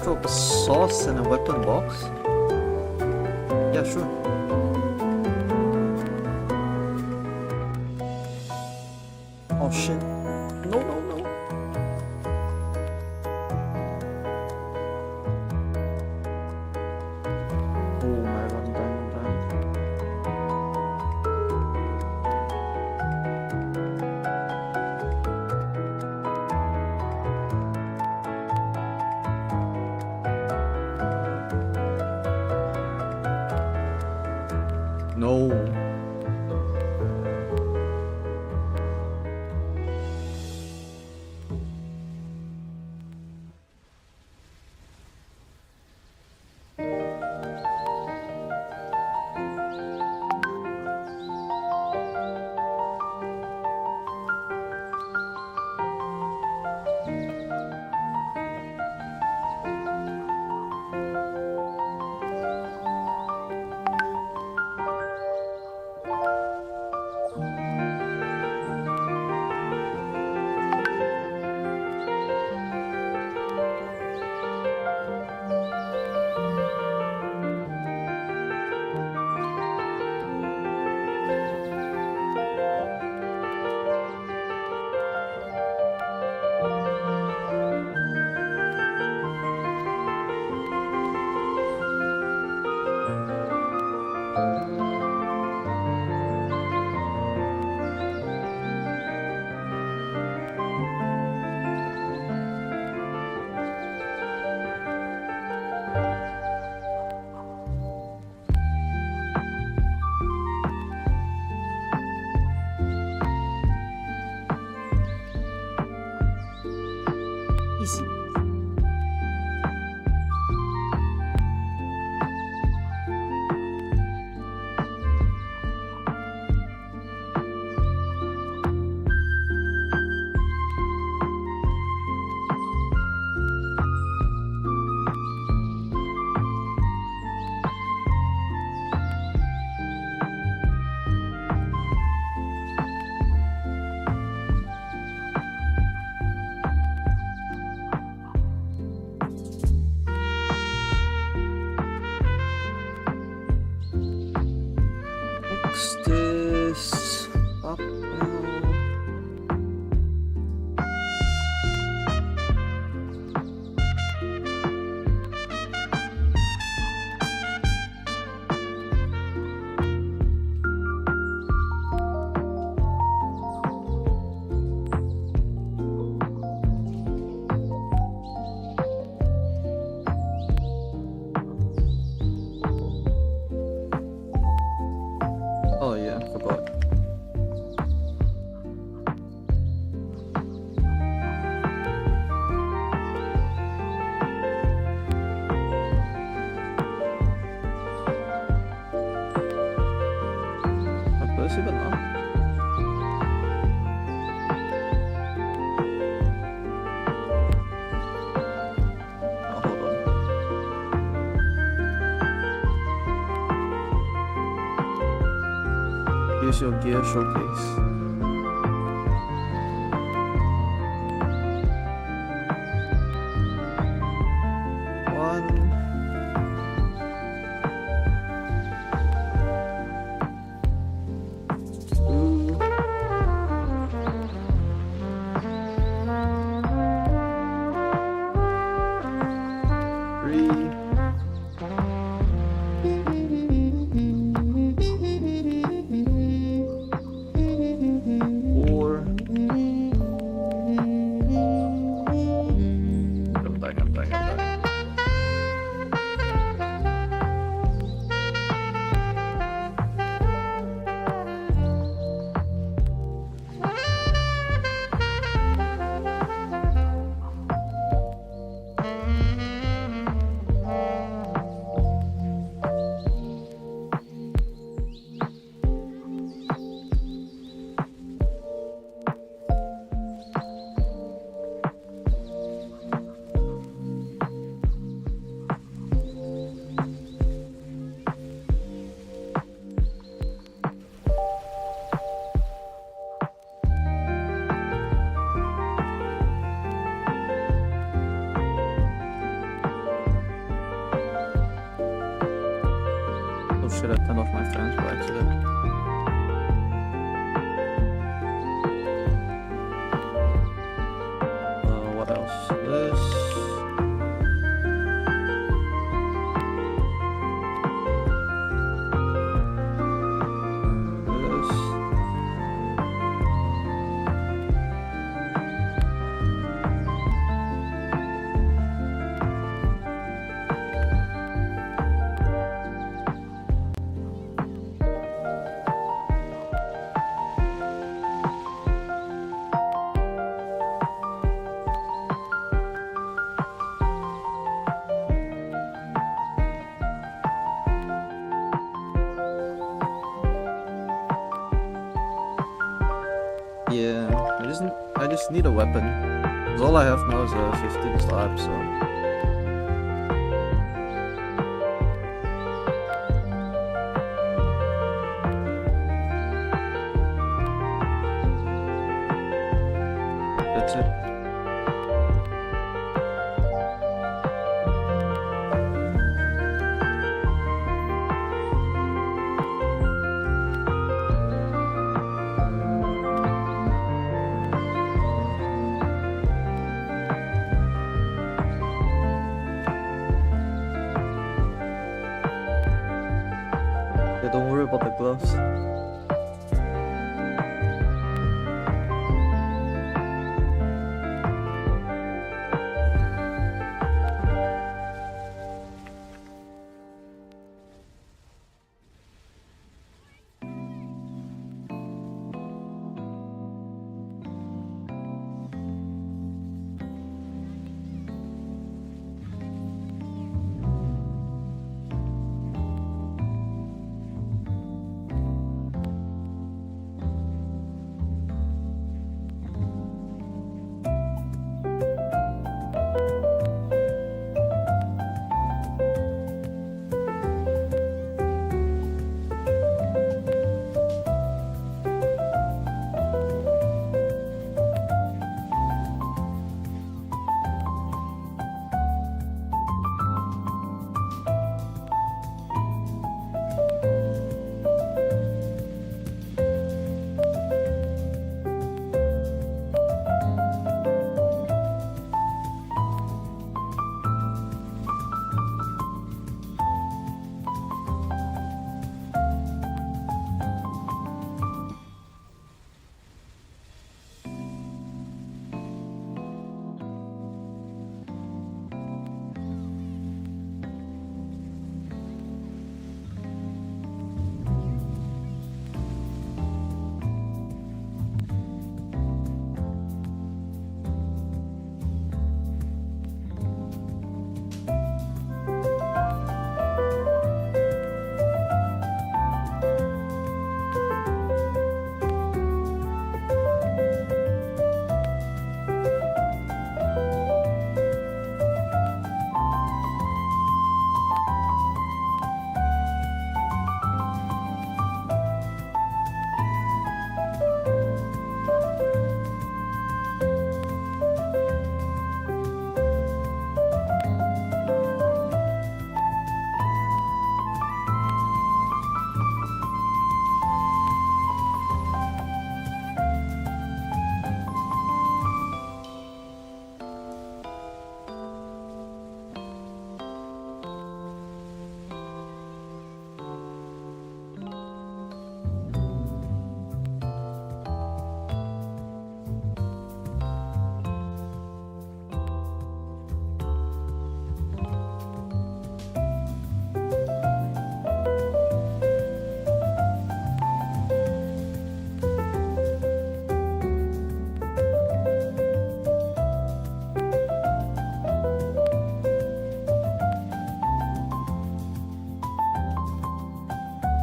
drop a sauce in a weapon box? Yeah, sure. Oh shit. No, no, no. Oh my god, I'm dying. No. Easy. Next is up. Oh yeah, forgot. Apa sih benar? Oh, hold on. Here's your gear showcase. One. Two. Three. Four. I'm dying. Oh shit, I turned off my fans by accident. What else? This. Yeah, I just need a weapon. 'Cause all I have now is a 15 slab, so. That's it. Yeah, don't worry about the gloves.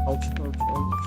Ouch, ouch, ouch.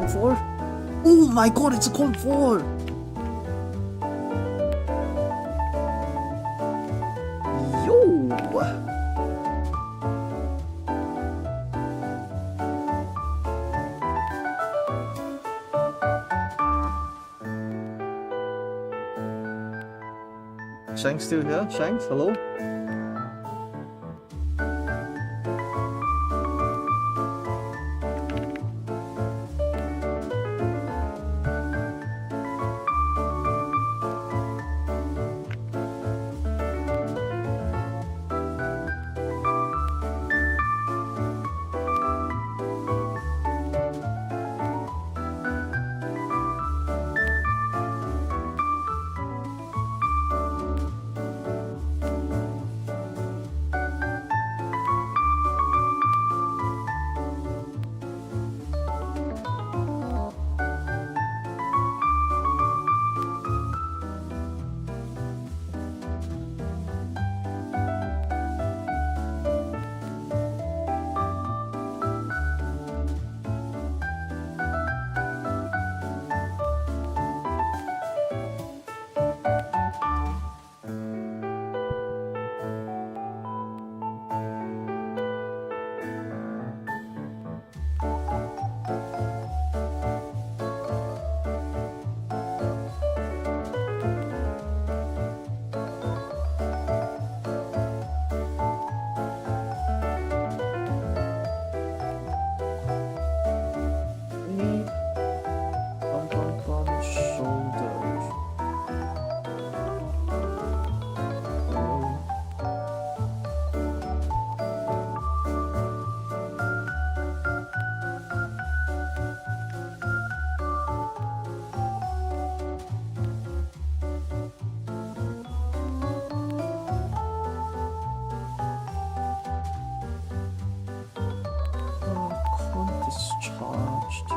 Colt 4? Oh my god, it's a Colt 4! Yo! Shanks still here? Shanks, hello? Discharged.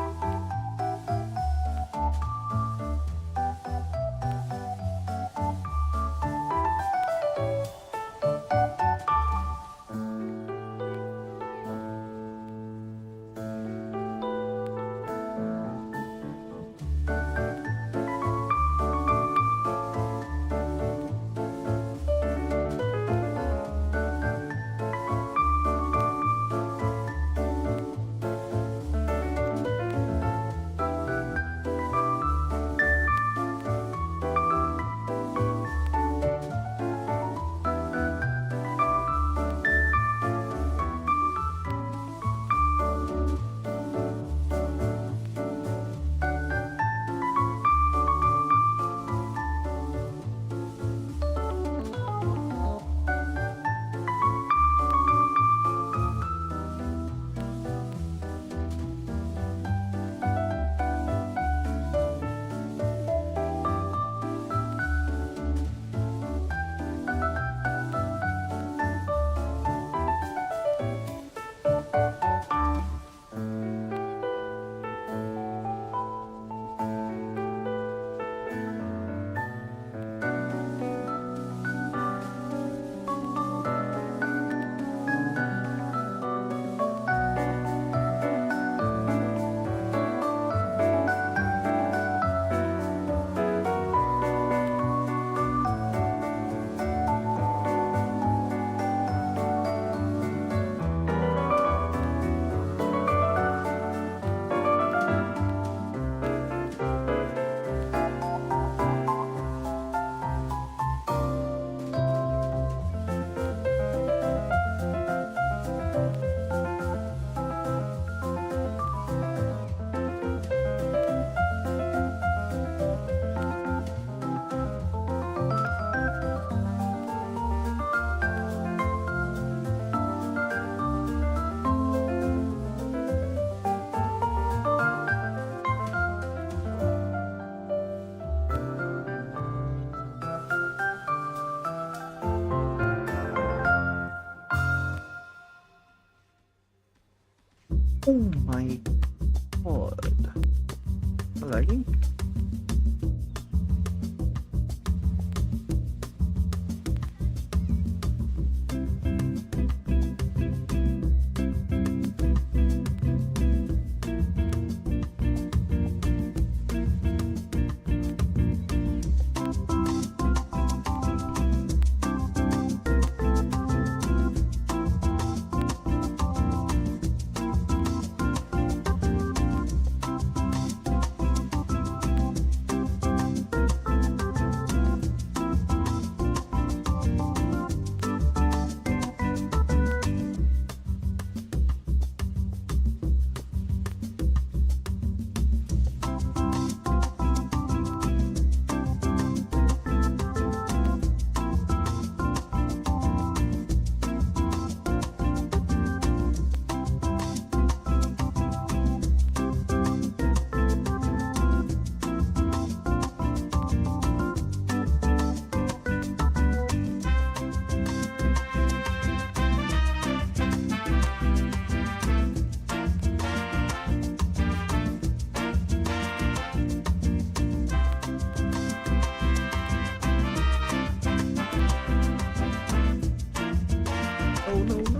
Oh my god. Lagging? Oh no, no.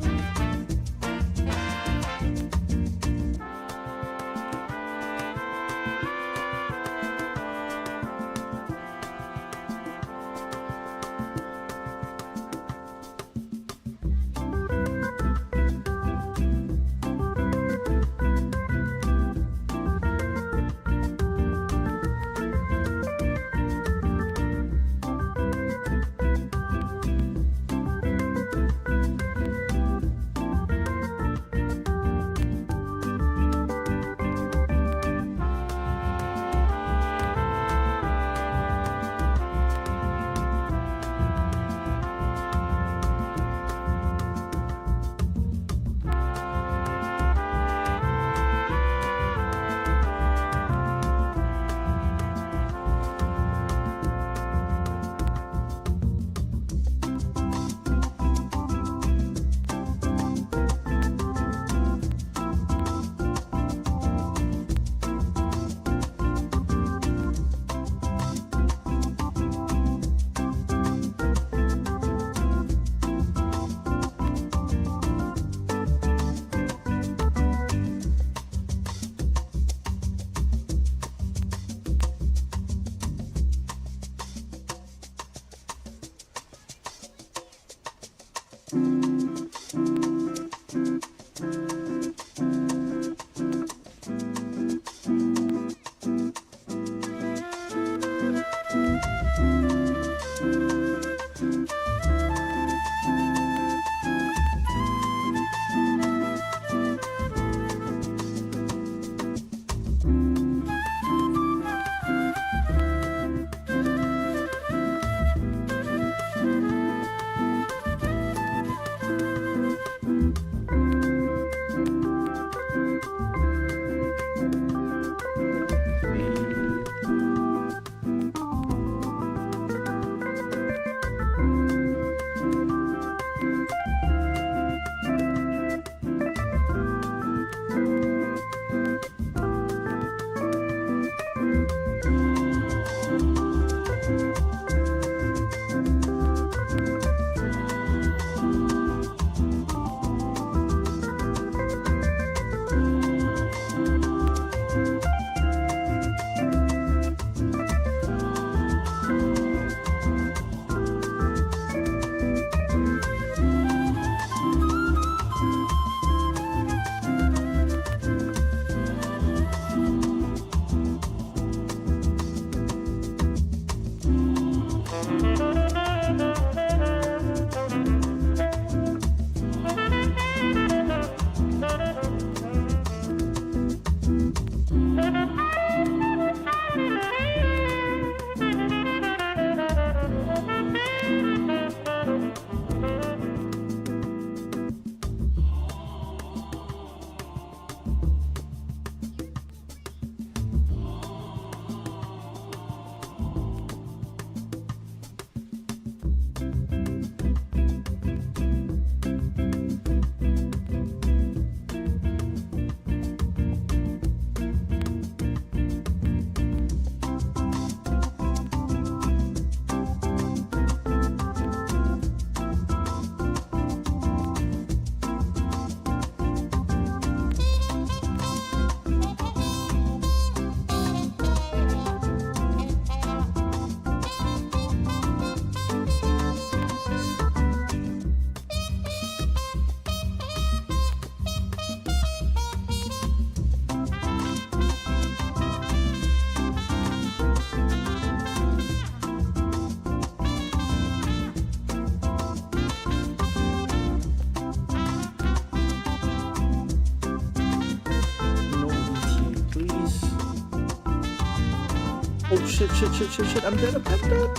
Oh shit, shit, I'm dead, I'm dead.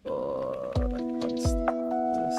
Oh, I can't stop this.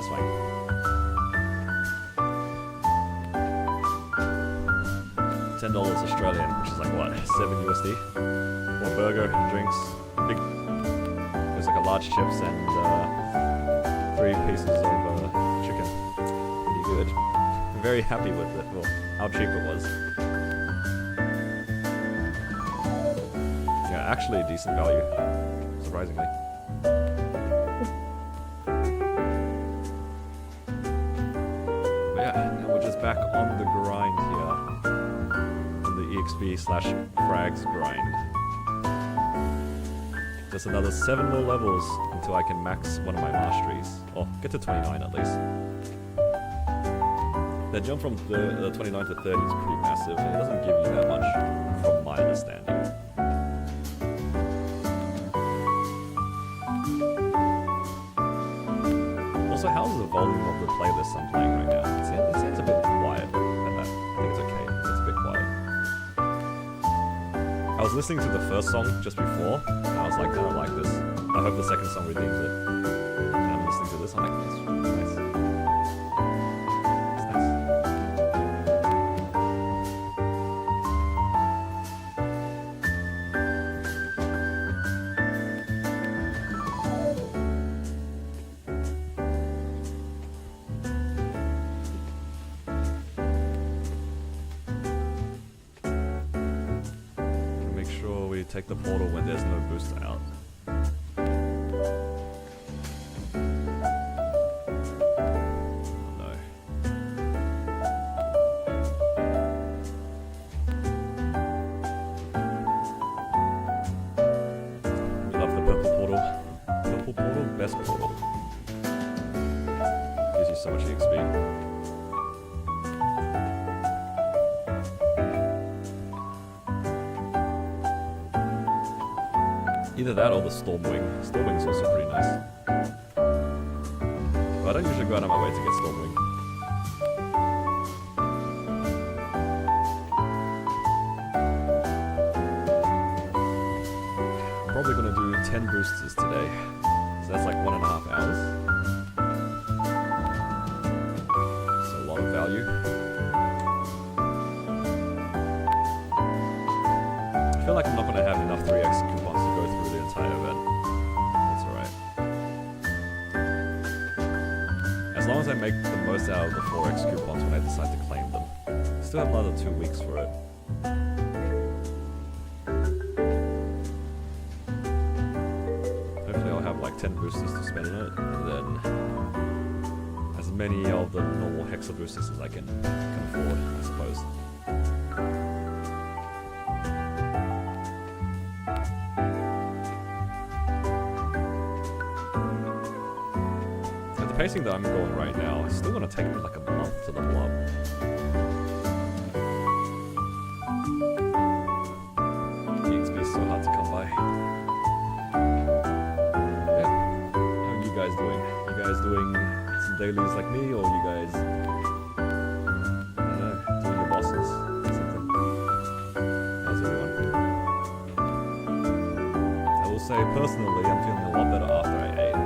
satisfying. $10 Australian, which is like what, 7 USD? For a burger, drinks, big. There's like a large chips and 3 pieces of chicken. Pretty good. I'm very happy with it. Well, how cheap it was. Yeah, actually a decent value, surprisingly. But yeah, now we're just back on the grind here. On the EXP/frags grind. Just another 7 more levels until I can max one of my masteries. Or get to 29 at least. That jump from 29 to 30 is pretty massive, and it doesn't give you that much from my understanding. Also, how's the volume of the playlist I'm playing right now? It seems a bit quiet. I think it's okay. It's a bit quiet. I was listening to the first song just before, and I was like, I don't like this. I hope the second song redeems it. And I'm listening to this, I'm like, it's nice. It's nice. Make sure we take the portal when there's no booster out. Best portal. Gives you so much XP. Either that or the Stormwing. Stormwing's also pretty nice. But I don't usually go out of my way to get Stormwing. I'm probably gonna do 10 boosters today. That's like 1.5 hours. So a lot of value. I feel like I'm not going to have enough 3x coupons to go through the entire event. That's alright. As long as I make the most out of the 4x coupons when I decide to claim them. I still have another 2 weeks for it. Like 10 boosters to spend on it, and then as many of the normal hexa boosters as I can afford, I suppose. At the pacing that I'm going right now, it's still going to take me like a month to level up. The XP is so hard to come by. Doing? You guys doing some dailies like me, or you guys, I don't know, doing your bosses or something? How's everyone? I will say personally, I'm feeling a lot better after I ate.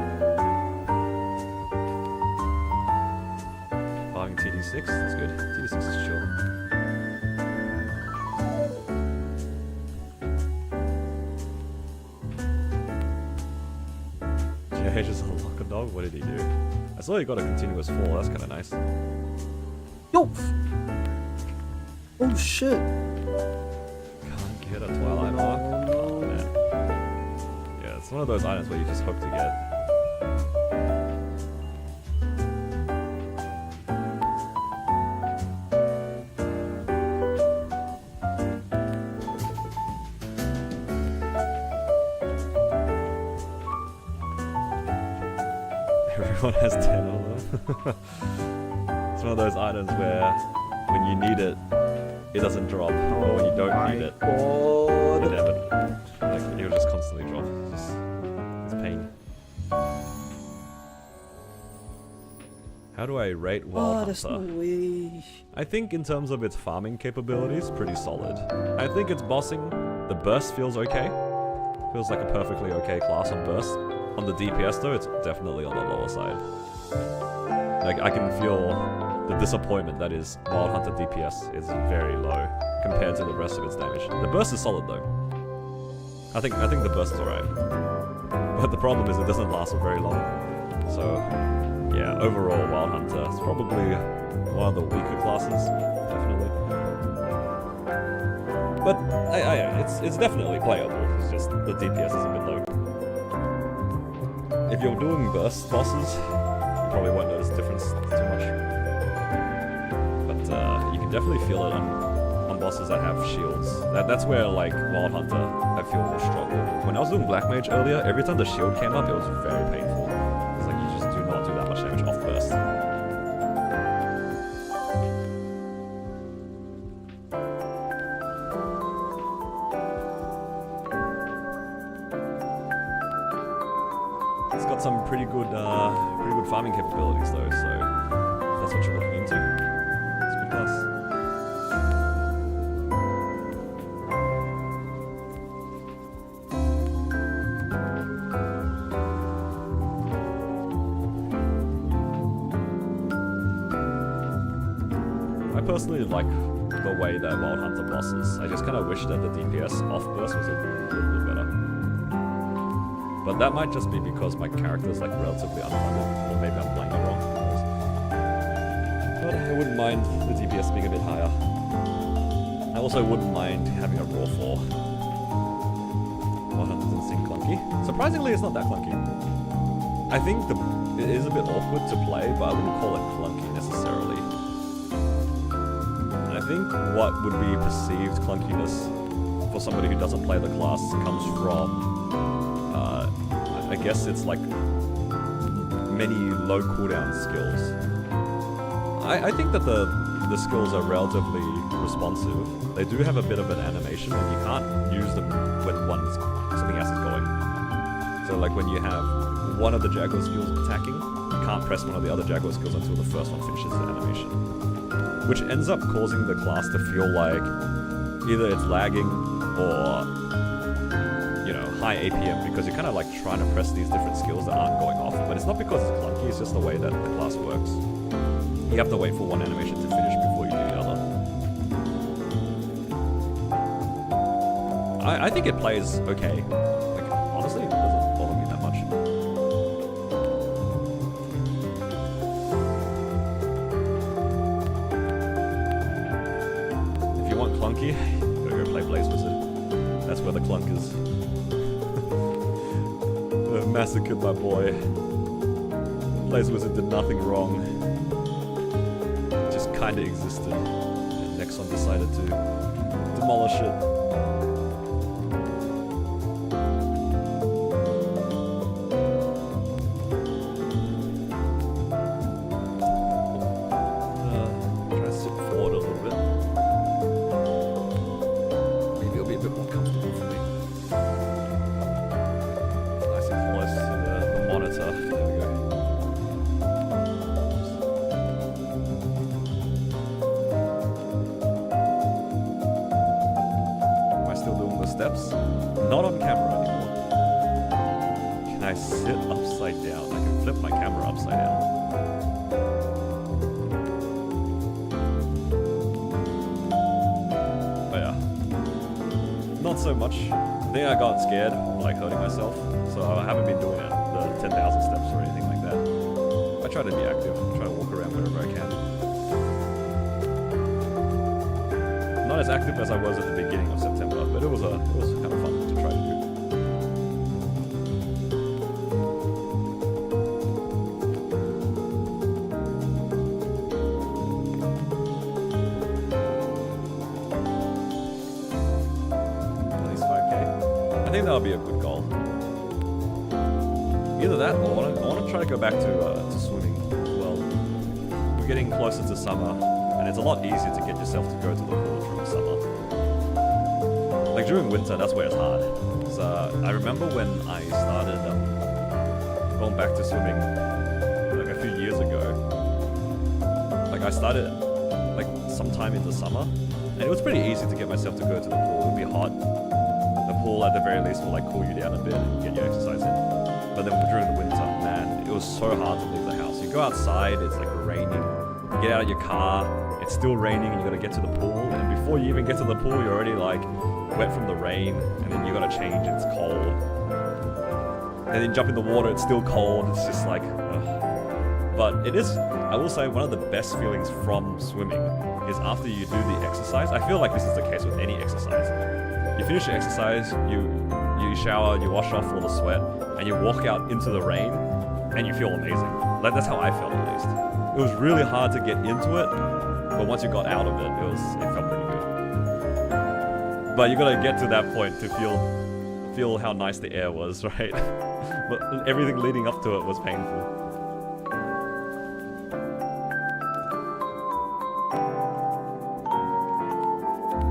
Farming TD6, that's good. TD6 is chill. Just a lock a dog? What did he do? I saw he got a continuous fall, that's kinda nice. Yo! Oh shit! Can't get a Twilight Mark? Oh man. Yeah, it's one of those items where you just hope to get. Everyone has 10 of them. It's one of those items where when you need it, it doesn't drop. Or when you don't need it, it'll just constantly drop. It's pain. How do I rate Wild Hunter? I think in terms of its farming capabilities, pretty solid. I think its bossing, the burst feels okay. Feels like a perfectly okay class on burst. On the DPS though, it's definitely on the lower side. Like, I can feel the disappointment that is Wild Hunter DPS is very low compared to the rest of its damage. The burst is solid though. I think the burst is alright. But the problem is it doesn't last for very long. So, yeah, overall Wild Hunter is probably one of the weaker classes, definitely. But it's definitely playable. It's just the DPS is a bit low. If you're doing burst bosses, you probably won't notice the difference too much. But you can definitely feel it on bosses that have shields. That's where like Wild Hunter I feel more struggle. When I was doing Black Mage earlier, every time the shield came up, it was very painful. It's like you just do not do that much damage off burst. It's got some pretty good farming capabilities though, so if that's what you're looking into. It's a good class. I personally like the way that Wild Hunter bosses. I just kind of wish that the DPS off burst was a little bit better. But that might just be because my character is like relatively unfunded, or maybe I'm playing it wrong. But I wouldn't mind the DPS being a bit higher. I also wouldn't mind having a raw floor. Wild Hunter doesn't seem clunky. Surprisingly, it's not that clunky. I think it is a bit awkward to play, but I wouldn't call it clunky necessarily. And I think what would be perceived clunkiness for somebody who doesn't play the class comes from I guess it's like many low cooldown skills. I think that the skills are relatively responsive. They do have a bit of an animation, and you can't use them when something else is going. So like when you have one of the Jaguar skills attacking, you can't press one of the other Jaguar skills until the first one finishes the animation. Which ends up causing the class to feel like either it's lagging or high APM, because you're kind of like trying to press these different skills that aren't going off. But it's not because it's clunky, it's just the way that the class works. You have to wait for one animation to finish before you do the other. I think it plays okay. Like, honestly, it doesn't bother me that much. If you want clunky, you gotta go play Blaze Wizard. That's where the clunk is. Massacred my boy. Blaze Wizard did nothing wrong. Just kinda existed. And Nexon decided to demolish it. Try to sit forward a little bit. Maybe it'll be a bit more comfortable for me. There we go. Am I still doing the steps? Not on camera anymore. Can I sit upside down? I can flip my camera upside down. But yeah. Not so much. I think I got scared, like hurting myself, so I haven't been doing it. 10,000 steps or anything like that. I try to be active, try to walk around wherever I can. Not as active as I was at the beginning of September, but it was kind of fun to try to do. At least 5k. I think that'll be a good goal. Either that, or I want to try to go back to swimming as well. We're getting closer to summer, and it's a lot easier to get yourself to go to the pool during summer. Like during winter, that's where it's hard. So I remember when I started going back to swimming, like a few years ago. Like I started like sometime in the summer, and it was pretty easy to get myself to go to the pool. It would be hot. The pool at the very least will like cool you down a bit and get your exercise in. But then during the winter, man, it was so hard to leave the house. You go outside, it's like raining. You get out of your car, it's still raining, and you gotta get to the pool. And before you even get to the pool, you're already like wet from the rain, and then you gotta change, it's cold. And then you jump in the water, it's still cold, it's just like, ugh. But it is, I will say, one of the best feelings from swimming is after you do the exercise. I feel like this is the case with any exercise. You finish your exercise, you shower, you wash off all the sweat, and you walk out into the rain, and you feel amazing. Like, that's how I felt, at least. It was really hard to get into it, but once you got out of it, it felt pretty good. But you gotta get to that point to feel how nice the air was, right? But everything leading up to it was painful.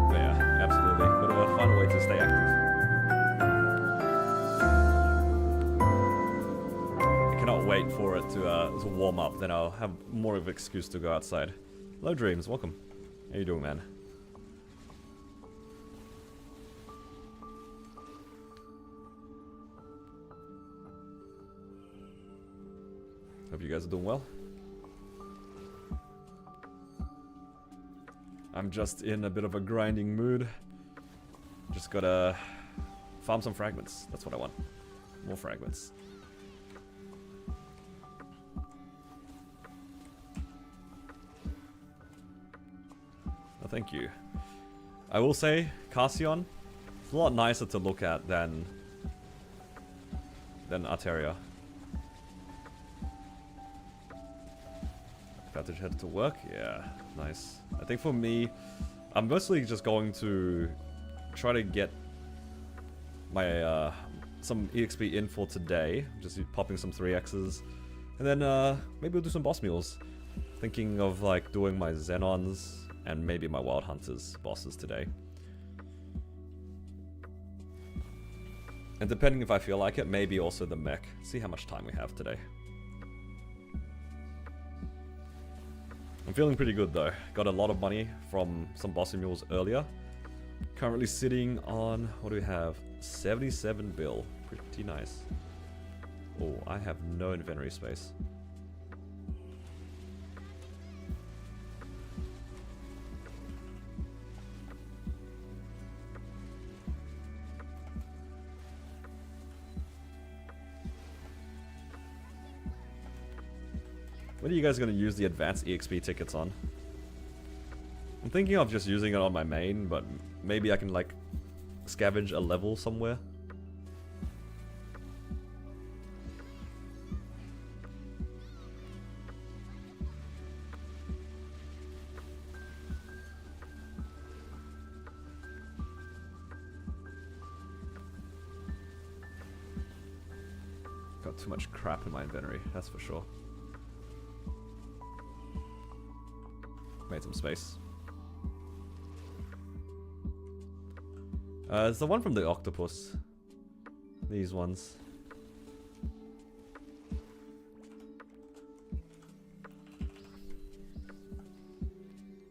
But yeah, absolutely. Gotta find a way to stay active. I cannot wait for it to warm up, then I'll have more of an excuse to go outside. Hello Dreams, welcome. How you doing, man? Hope you guys are doing well. I'm just in a bit of a grinding mood. Just gotta farm some fragments. That's what I want. More fragments. Oh, thank you. I will say, Carcion, it's a lot nicer to look at than Arteria. About to head to work? Yeah, nice. I think for me, I'm mostly just going to try to get my some EXP in for today. Just popping some 3Xs. And then maybe we'll do some boss mules. Thinking of like doing my Xenons and maybe my Wild Hunters bosses today. And depending if I feel like it, maybe also the mech. See how much time we have today. I'm feeling pretty good though. Got a lot of money from some bossy mules earlier. Currently sitting on, what do we have? 77 bill. Pretty nice. Oh, I have no inventory space. What are you guys going to use the advanced EXP tickets on? I'm thinking of just using it on my main, but maybe I can like scavenge a level somewhere. Got too much crap in my inventory, that's for sure. Made some space. It's the one from the octopus. These ones.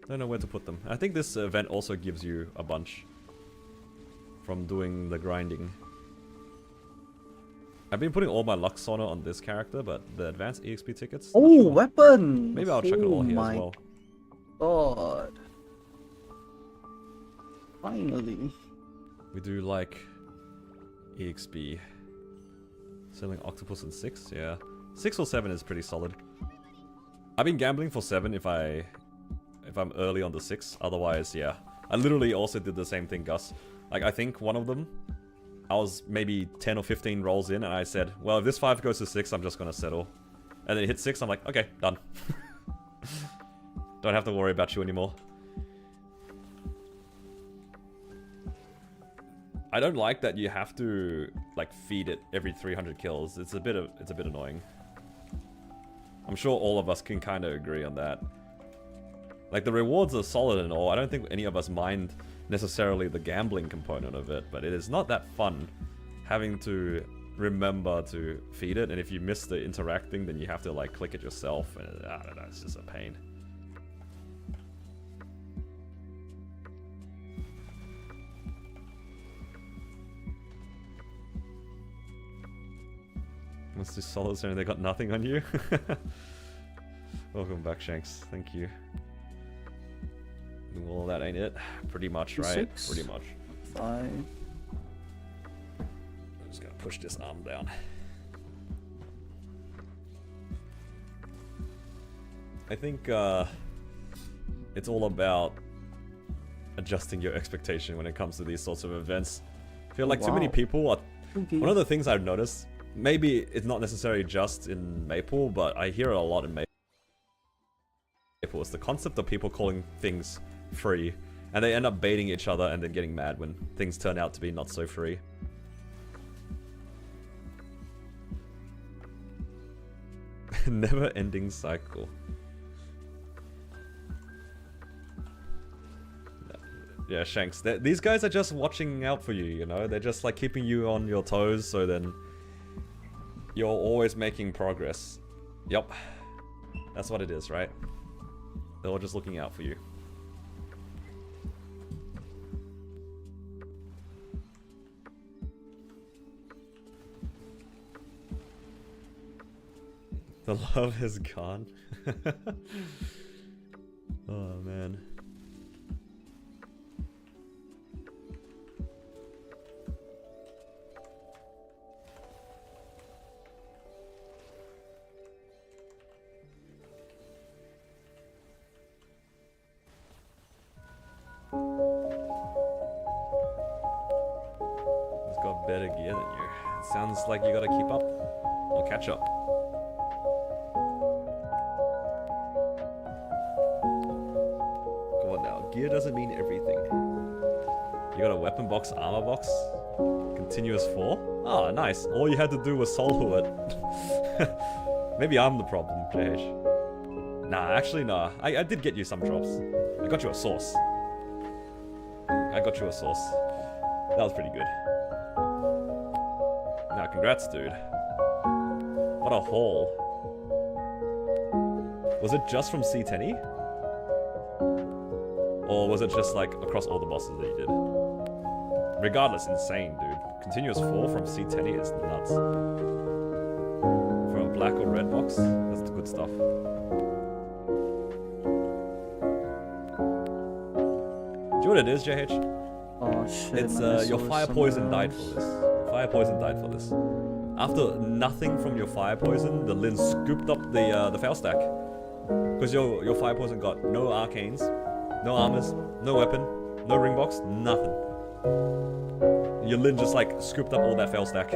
Don't know where to put them. I think this event also gives you a bunch from doing the grinding. I've been putting all my Luxona on this character, but the advanced EXP tickets. Oh, sure. weapon! Maybe I'll check it all here as well. God. Finally. We do like EXP. Selling octopus in 6, yeah. 6 or 7 is pretty solid. I've been gambling for 7 if I'm early on the 6. Otherwise, yeah. I literally also did the same thing, Gus. Like, I think one of them, I was maybe 10 or 15 rolls in, and I said, well, if this 5 goes to 6, I'm just gonna settle. And then it hit 6, I'm like, okay, done. Don't have to worry about you anymore. I don't like that you have to like feed it every 300 kills. It's a bit annoying. I'm sure all of us can kind of agree on that. Like the rewards are solid and all. I don't think any of us mind necessarily the gambling component of it, but it is not that fun having to remember to feed it, and if you miss the interacting, then you have to like click it yourself, and I don't know, it's just a pain. Let's do solos and they got nothing on you. Welcome back, Shanks. Thank you. Well, that ain't it. Pretty much, right? 6, Pretty much. 5. I'm just gonna push this arm down. I think it's all about adjusting your expectation when it comes to these sorts of events. I feel like too many people are... Okay. One of the things I've noticed, maybe it's not necessarily just in Maple, but I hear it a lot in Maple, is the concept of people calling things free, and they end up baiting each other and then getting mad when things turn out to be not so free. Never-ending cycle. Yeah, Shanks. These guys are just watching out for you, you know? They're just like keeping you on your toes, so then you're always making progress. Yup. That's what it is, right? They're all just looking out for you. The love is gone. Oh, man. He's got better gear than you. It sounds like you gotta keep up or catch up. Come on now, gear doesn't mean everything. You got a weapon box, armor box, continuous 4. Ah, nice. All you had to do was solo it. Maybe I'm the problem, JH. Nah, actually, nah. I did get you some drops. I got you a sauce. I got you a sauce. That was pretty good. Now, congrats, dude. What a haul. Was it just from C10E? Or was it just like across all the bosses that you did? Regardless, insane, dude. Continuous 4 from C10E is nuts. For a black or red box, that's the good stuff. Do you know what it is, JH? Oh shit. It's your fire poison died for this. Your fire poison died for this. After nothing from your fire poison, the Lin scooped up the fail stack. Because your fire poison got no arcanes, no armors, no weapon, no ring box, nothing. Your Lin just like scooped up all that fail stack.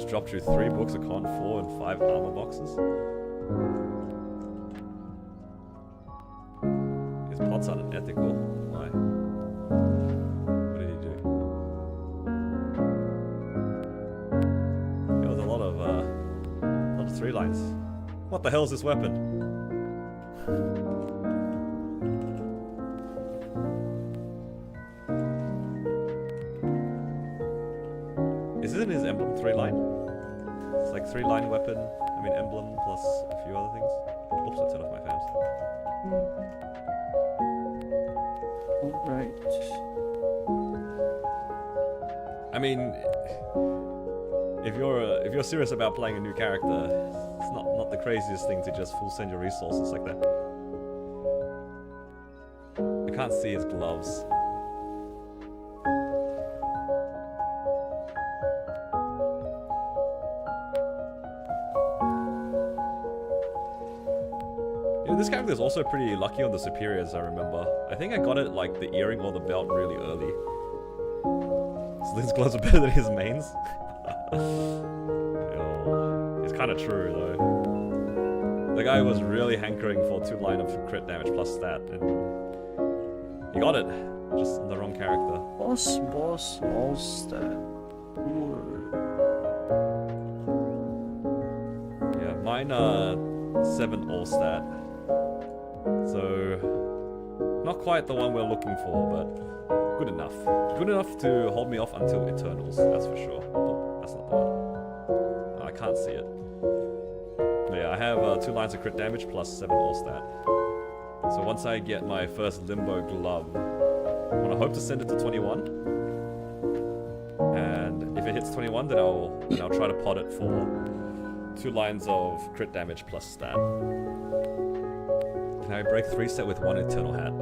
Dropped you 3 books of con, 4 and 5 armor boxes. His pots are unethical. Why? What did he do? There was a lot of 3 lines. What the hell is this weapon? Isn't his emblem 3-line? It's like 3-line weapon, I mean emblem plus a few other things. Oops, I turned off my fans. Alright. I mean, if you're serious about playing a new character, it's not the craziest thing to just full send your resources like that. I can't see his gloves. This character is also pretty lucky on the superiors, I remember. I think I got it like the earring or the belt really early. So these gloves are better than his mains. Yo, it's kind of true though. The guy was really hankering for 2 line of crit damage plus stat, and he got it. Just the wrong character. Boss, all stat. Yeah, mine 7 all stat. So, not quite the one we're looking for, but good enough. Good enough to hold me off until Eternals, that's for sure. Oh, that's not the one. I can't see it. yeah, I have 2 lines of crit damage plus 7 all stat. So once I get my first Limbo Glove, I'm gonna hope to send it to 21. And if it hits 21, then I'll try to pot it for 2 lines of crit damage plus stat. Can I break 3 set with 1 Eternal Hat?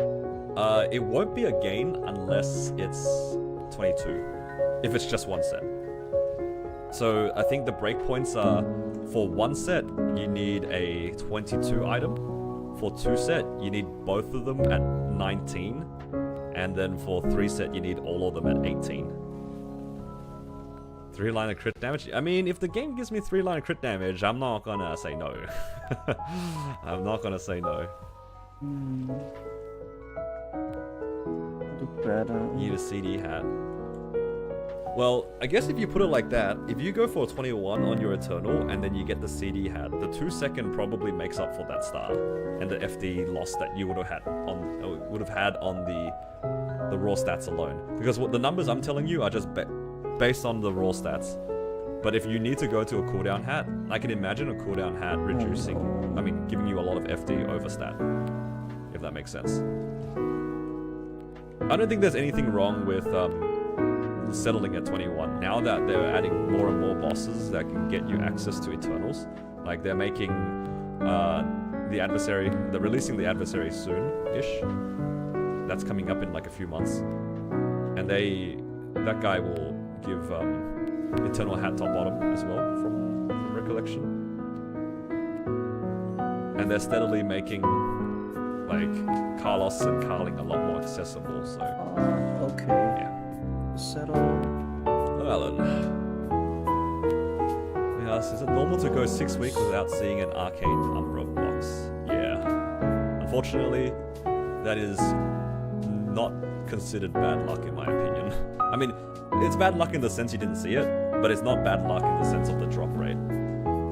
It won't be a gain unless it's 22. If it's just 1 set. So I think the breakpoints are, for 1 set, you need a 22 item. For 2 set, you need both of them at 19. And then for 3 set, you need all of them at 18. 3 line of crit damage? I mean, if the game gives me 3 line of crit damage, I'm not gonna say no. I'm not gonna say no. Do better. You need a CD hat. Well, I guess if you put it like that, if you go for a 21 on your Eternal and then you get the CD hat, the 2 second probably makes up for that star and the FD loss that you would have had on the raw stats alone. Because what the numbers I'm telling you are just based on the raw stats. But if you need to go to a cooldown hat, I can imagine a cooldown hat reducing, I mean, giving you a lot of FD over stat, if that makes sense. I don't think there's anything wrong with settling at 21. Now that they're adding more and more bosses that can get you access to Eternals, like they're making they're releasing the adversary soon-ish. That's coming up in like a few months. And that guy will give Eternal Hat top bottom as well, from recollection. And they're steadily making like Carlos and Carling a lot more accessible, so Okay. yeah. Settle. Oh, Alan. Yes, is it normal to go 6 weeks without seeing an arcane Umbra box? Yeah. Unfortunately, that is not considered bad luck in my opinion. I mean, it's bad luck in the sense you didn't see it, but it's not bad luck in the sense of the drop rate.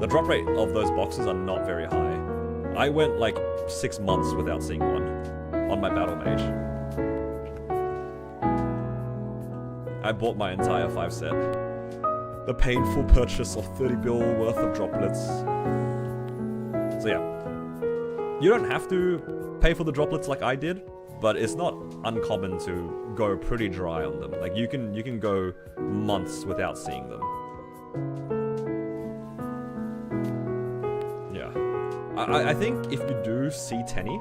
The drop rate of those boxes are not very high. I went like 6 months without seeing one on my Battle Mage. I bought my entire 5 set. The painful purchase of 30 bill worth of droplets. So yeah. You don't have to pay for the droplets like I did, but it's not uncommon to go pretty dry on them. Like you can go months without seeing them. Yeah. I think if you do see Tenny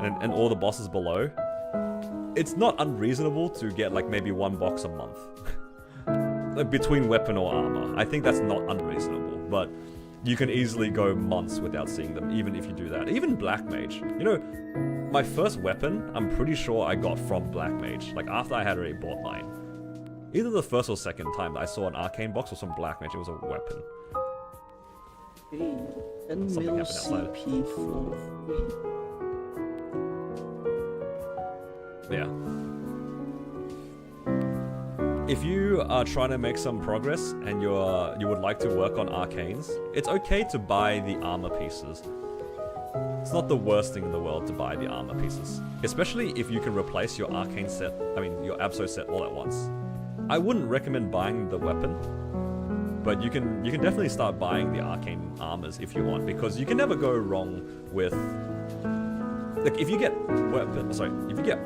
and all the bosses below, it's not unreasonable to get like maybe 1 box a month. Like between weapon or armor. I think that's not unreasonable, but you can easily go months without seeing them, even if you do that. Even Black Mage. You know, my first weapon, I'm pretty sure I got from Black Mage, like after I had already bought mine. Either the first or second time that I saw an arcane box or some Black Mage, it was a weapon. Hey, 10 Something mil happened outside. CP for free. Yeah. If you are trying to make some progress and you would like to work on arcanes, it's okay to buy the armor pieces. It's not the worst thing in the world to buy the armor pieces, especially if you can replace your arcane set, your Absol set all at once. I wouldn't recommend buying the weapon, but you can definitely start buying the arcane armors if you want, because you can never go wrong with. Like if you get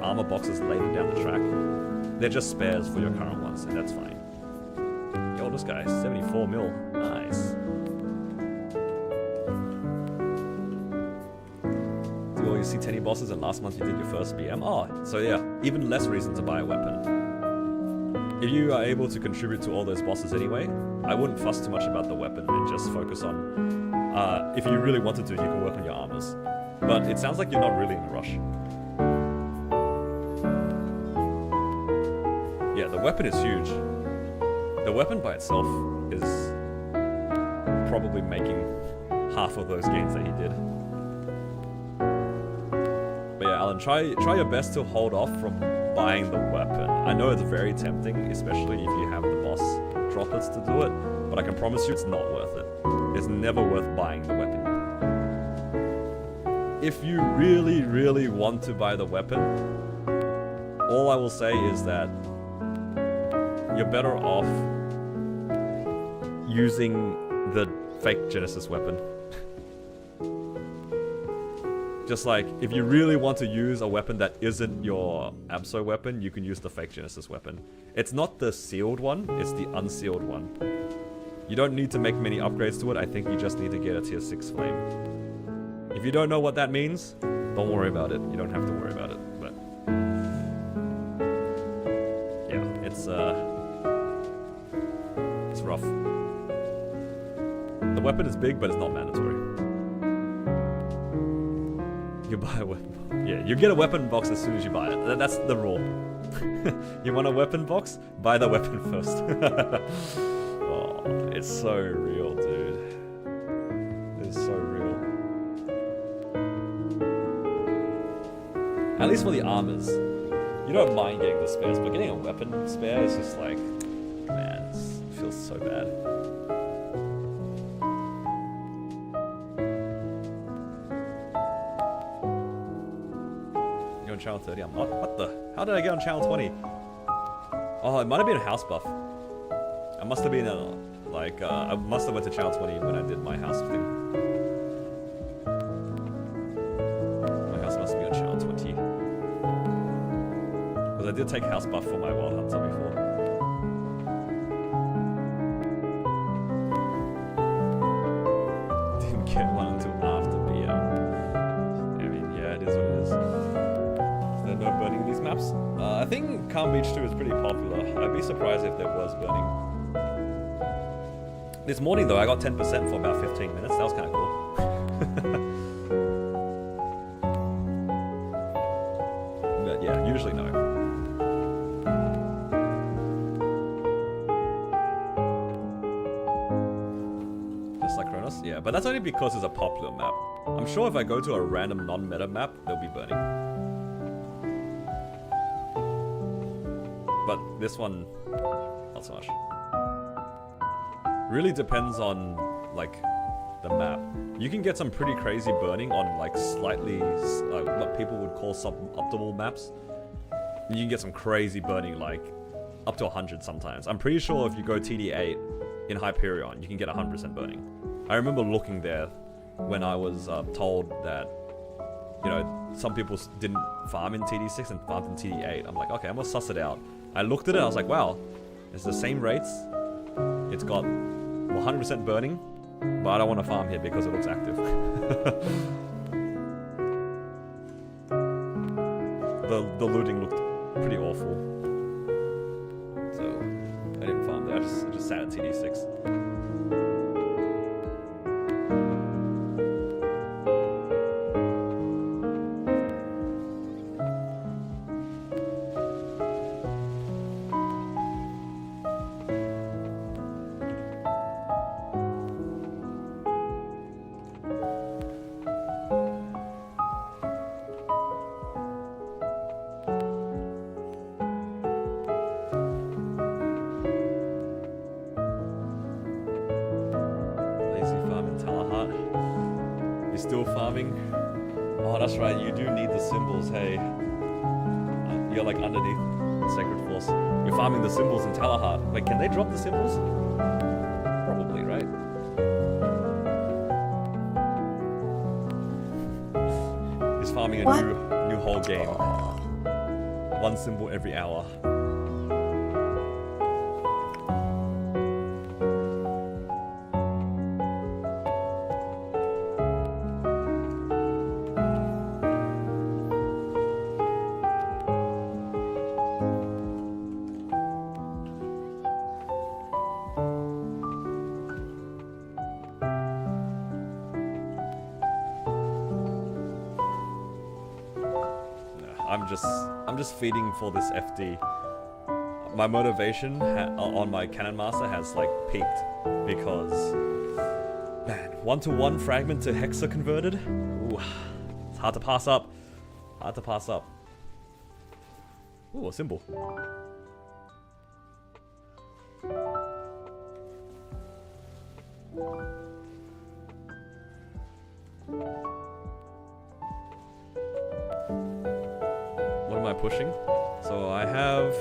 armor boxes later down the track, they're just spares for your current ones, and that's fine. Yo, this guy, 74 mil, nice. Do all you see 10 bosses, and last month you did your first BM? Oh, so yeah, even less reason to buy a weapon. If you are able to contribute to all those bosses anyway, I wouldn't fuss too much about the weapon and just focus on, if you really wanted to, you can work on your armors. But it sounds like you're not really in a rush. Yeah, the weapon is huge. The weapon by itself is probably making half of those gains that he did. But yeah, Alan, try your best to hold off from buying the weapon. I know it's very tempting, especially if you have the boss droplets to do it, but I can promise you it's not worth it. It's never worth buying the weapon. If you really, really want to buy the weapon, all I will say is that you're better off using the fake Genesis weapon. Just like, if you really want to use a weapon that isn't your Abso weapon, you can use the fake Genesis weapon. It's not the sealed one, it's the unsealed one. You don't need to make many upgrades to it, I think you just need to get a tier 6 flame. If you don't know what that means, don't worry about it. You don't have to worry about it, but... yeah, it's rough. The weapon is big, but it's not mandatory. You buy a weapon. Yeah, you get a weapon box as soon as you buy it. That's the rule. You want a weapon box? Buy the weapon first. Oh, it's so real, dude. It's so real. At least for the armors. You don't mind getting the spares, but getting a weapon spare is just like... man, it feels so bad. Channel 30. I'm not. What the? How did I get on channel 20? Oh, it might have been a house buff. I must have been I must have went to channel 20 when I did my house thing. My house must be on channel 20. Because I did take house buff for my Wild Hunter before. Didn't get one until after BM. I mean, yeah, it is what it is. No burning in these maps. I think Calm Beach 2 is pretty popular. I'd be surprised if there was burning. This morning though, I got 10% for about 15 minutes. That was kind of cool. But yeah, usually no. Just like Kronos? Yeah, but that's only because it's a popular map. I'm sure if I go to a random non-meta map, they'll be burning. But this one, not so much. Really depends on, like, the map. You can get some pretty crazy burning on, like, slightly, what people would call suboptimal maps. You can get some crazy burning, like, up to 100 sometimes. I'm pretty sure if you go TD8 in Hyperion, you can get 100% burning. I remember looking there when I was told that, you know, some people didn't farm in TD6 and farmed in TD8. I'm like, okay, I'm gonna suss it out. I looked at it, I was like, wow, it's the same rates. It's got 100% burning, but I don't want to farm here because it looks active. The looting looked pretty awful. So, I didn't farm there, I just sat at TD6. Still farming? Oh, that's right, you do need the symbols, hey. You're like underneath Sacred Force. You're farming the symbols in Talahart. Wait, can they drop the symbols? Probably, right? He's farming a new whole game. One symbol every hour. I'm just feeding for this FD. My motivation on my Cannon Master has like peaked because, man, 1-to-1 fragment to Hexa converted. Ooh, it's hard to pass up. Hard to pass up. Ooh, a symbol. Pushing. So I have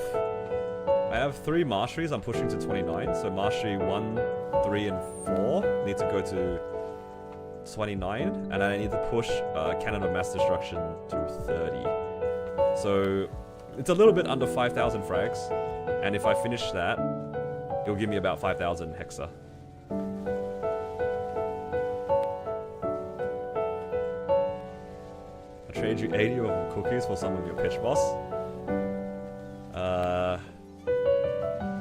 3 masteries. I'm pushing to 29. So mastery 1, 3, and 4 need to go to 29, and I need to push Cannon of Mass Destruction to 30. So it's a little bit under 5,000 frags, and if I finish that, it'll give me about 5,000 hexa. I'll trade you 80 of cookies for some of your pitch boss.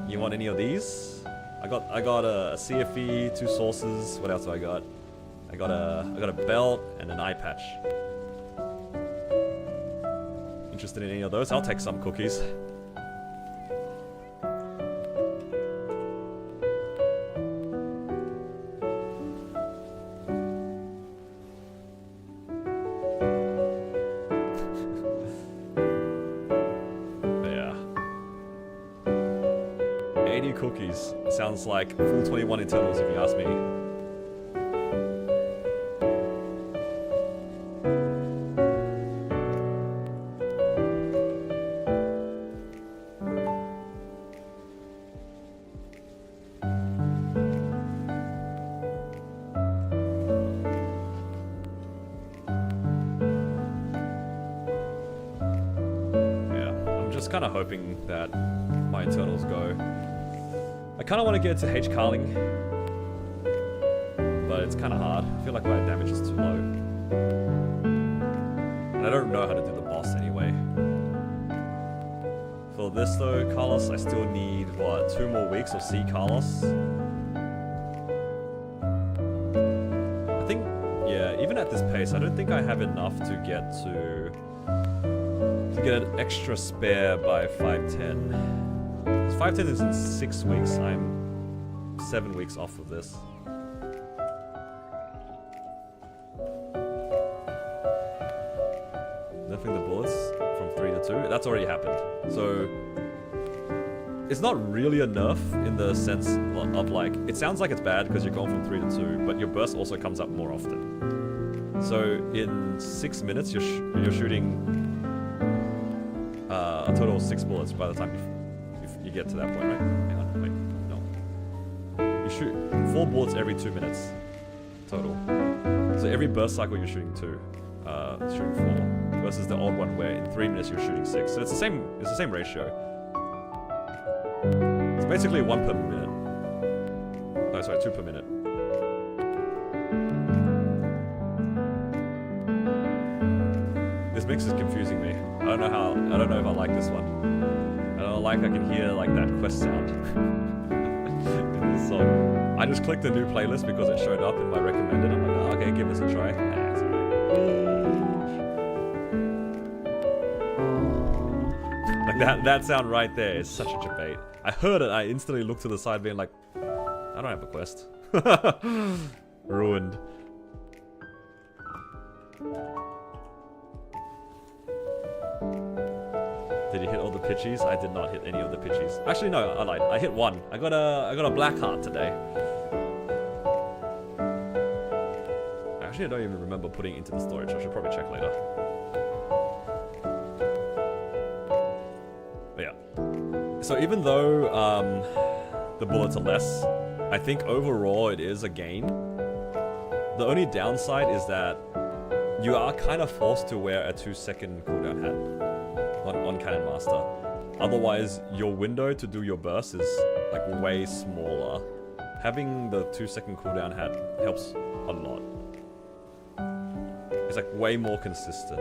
You want any of these? I got a CFE, 2 sources. What else do I got? I got a belt and an eye patch. Interested in any of those? I'll take some cookies. Yeah. 80 cookies. Sounds like full 21 Eternals if you ask me. Kind of hoping that my Eternals go. I kind of want to get to H Carling, but it's kind of hard. I feel like my damage is too low. And I don't know how to do the boss anyway. For this though, Carlos, I still need, what, 2 more weeks of C Carlos? I think, yeah, even at this pace, I don't think I have enough to get an extra spare by 510. 510 is in 6 weeks. I'm 7 weeks off of this. Nerfing the bullets from 3 to 2. That's already happened. So it's not really a nerf in the sense of like, it sounds like it's bad because you're going from 3 to 2, but your burst also comes up more often. So in 6 minutes, you're shooting a total of 6 bullets by the time you get to that point, right? Hang on, wait, no. You shoot 4 bullets every 2 minutes total. So every burst cycle you're shooting 2, shooting 4, versus the old one where in 3 minutes you're shooting 6. So it's the same ratio. It's basically 1 per minute. Oh, sorry, 2 per minute. This mix is confusing me. I don't know if I like this one. I don't like I can hear like that quest sound in this song. I just clicked the new playlist because it showed up in my recommended. I'm like, oh, okay, give this a try. Nah, it's alright. Like that sound right there is such a debate. I heard it, I instantly looked to the side being like, I don't have a quest. Ruined. Did you hit all the pitchies? I did not hit any of the pitchies. Actually, no, I lied. I hit 1. I got a black heart today. Actually, I don't even remember putting it into the storage. I should probably check later. But yeah. So even though the bullets are less, I think overall it is a gain. The only downside is that you are kind of forced to wear a 2-second cooldown hat on Cannon Master. Otherwise, your window to do your burst is like way smaller. Having the 2-second cooldown hat helps a lot. It's like way more consistent.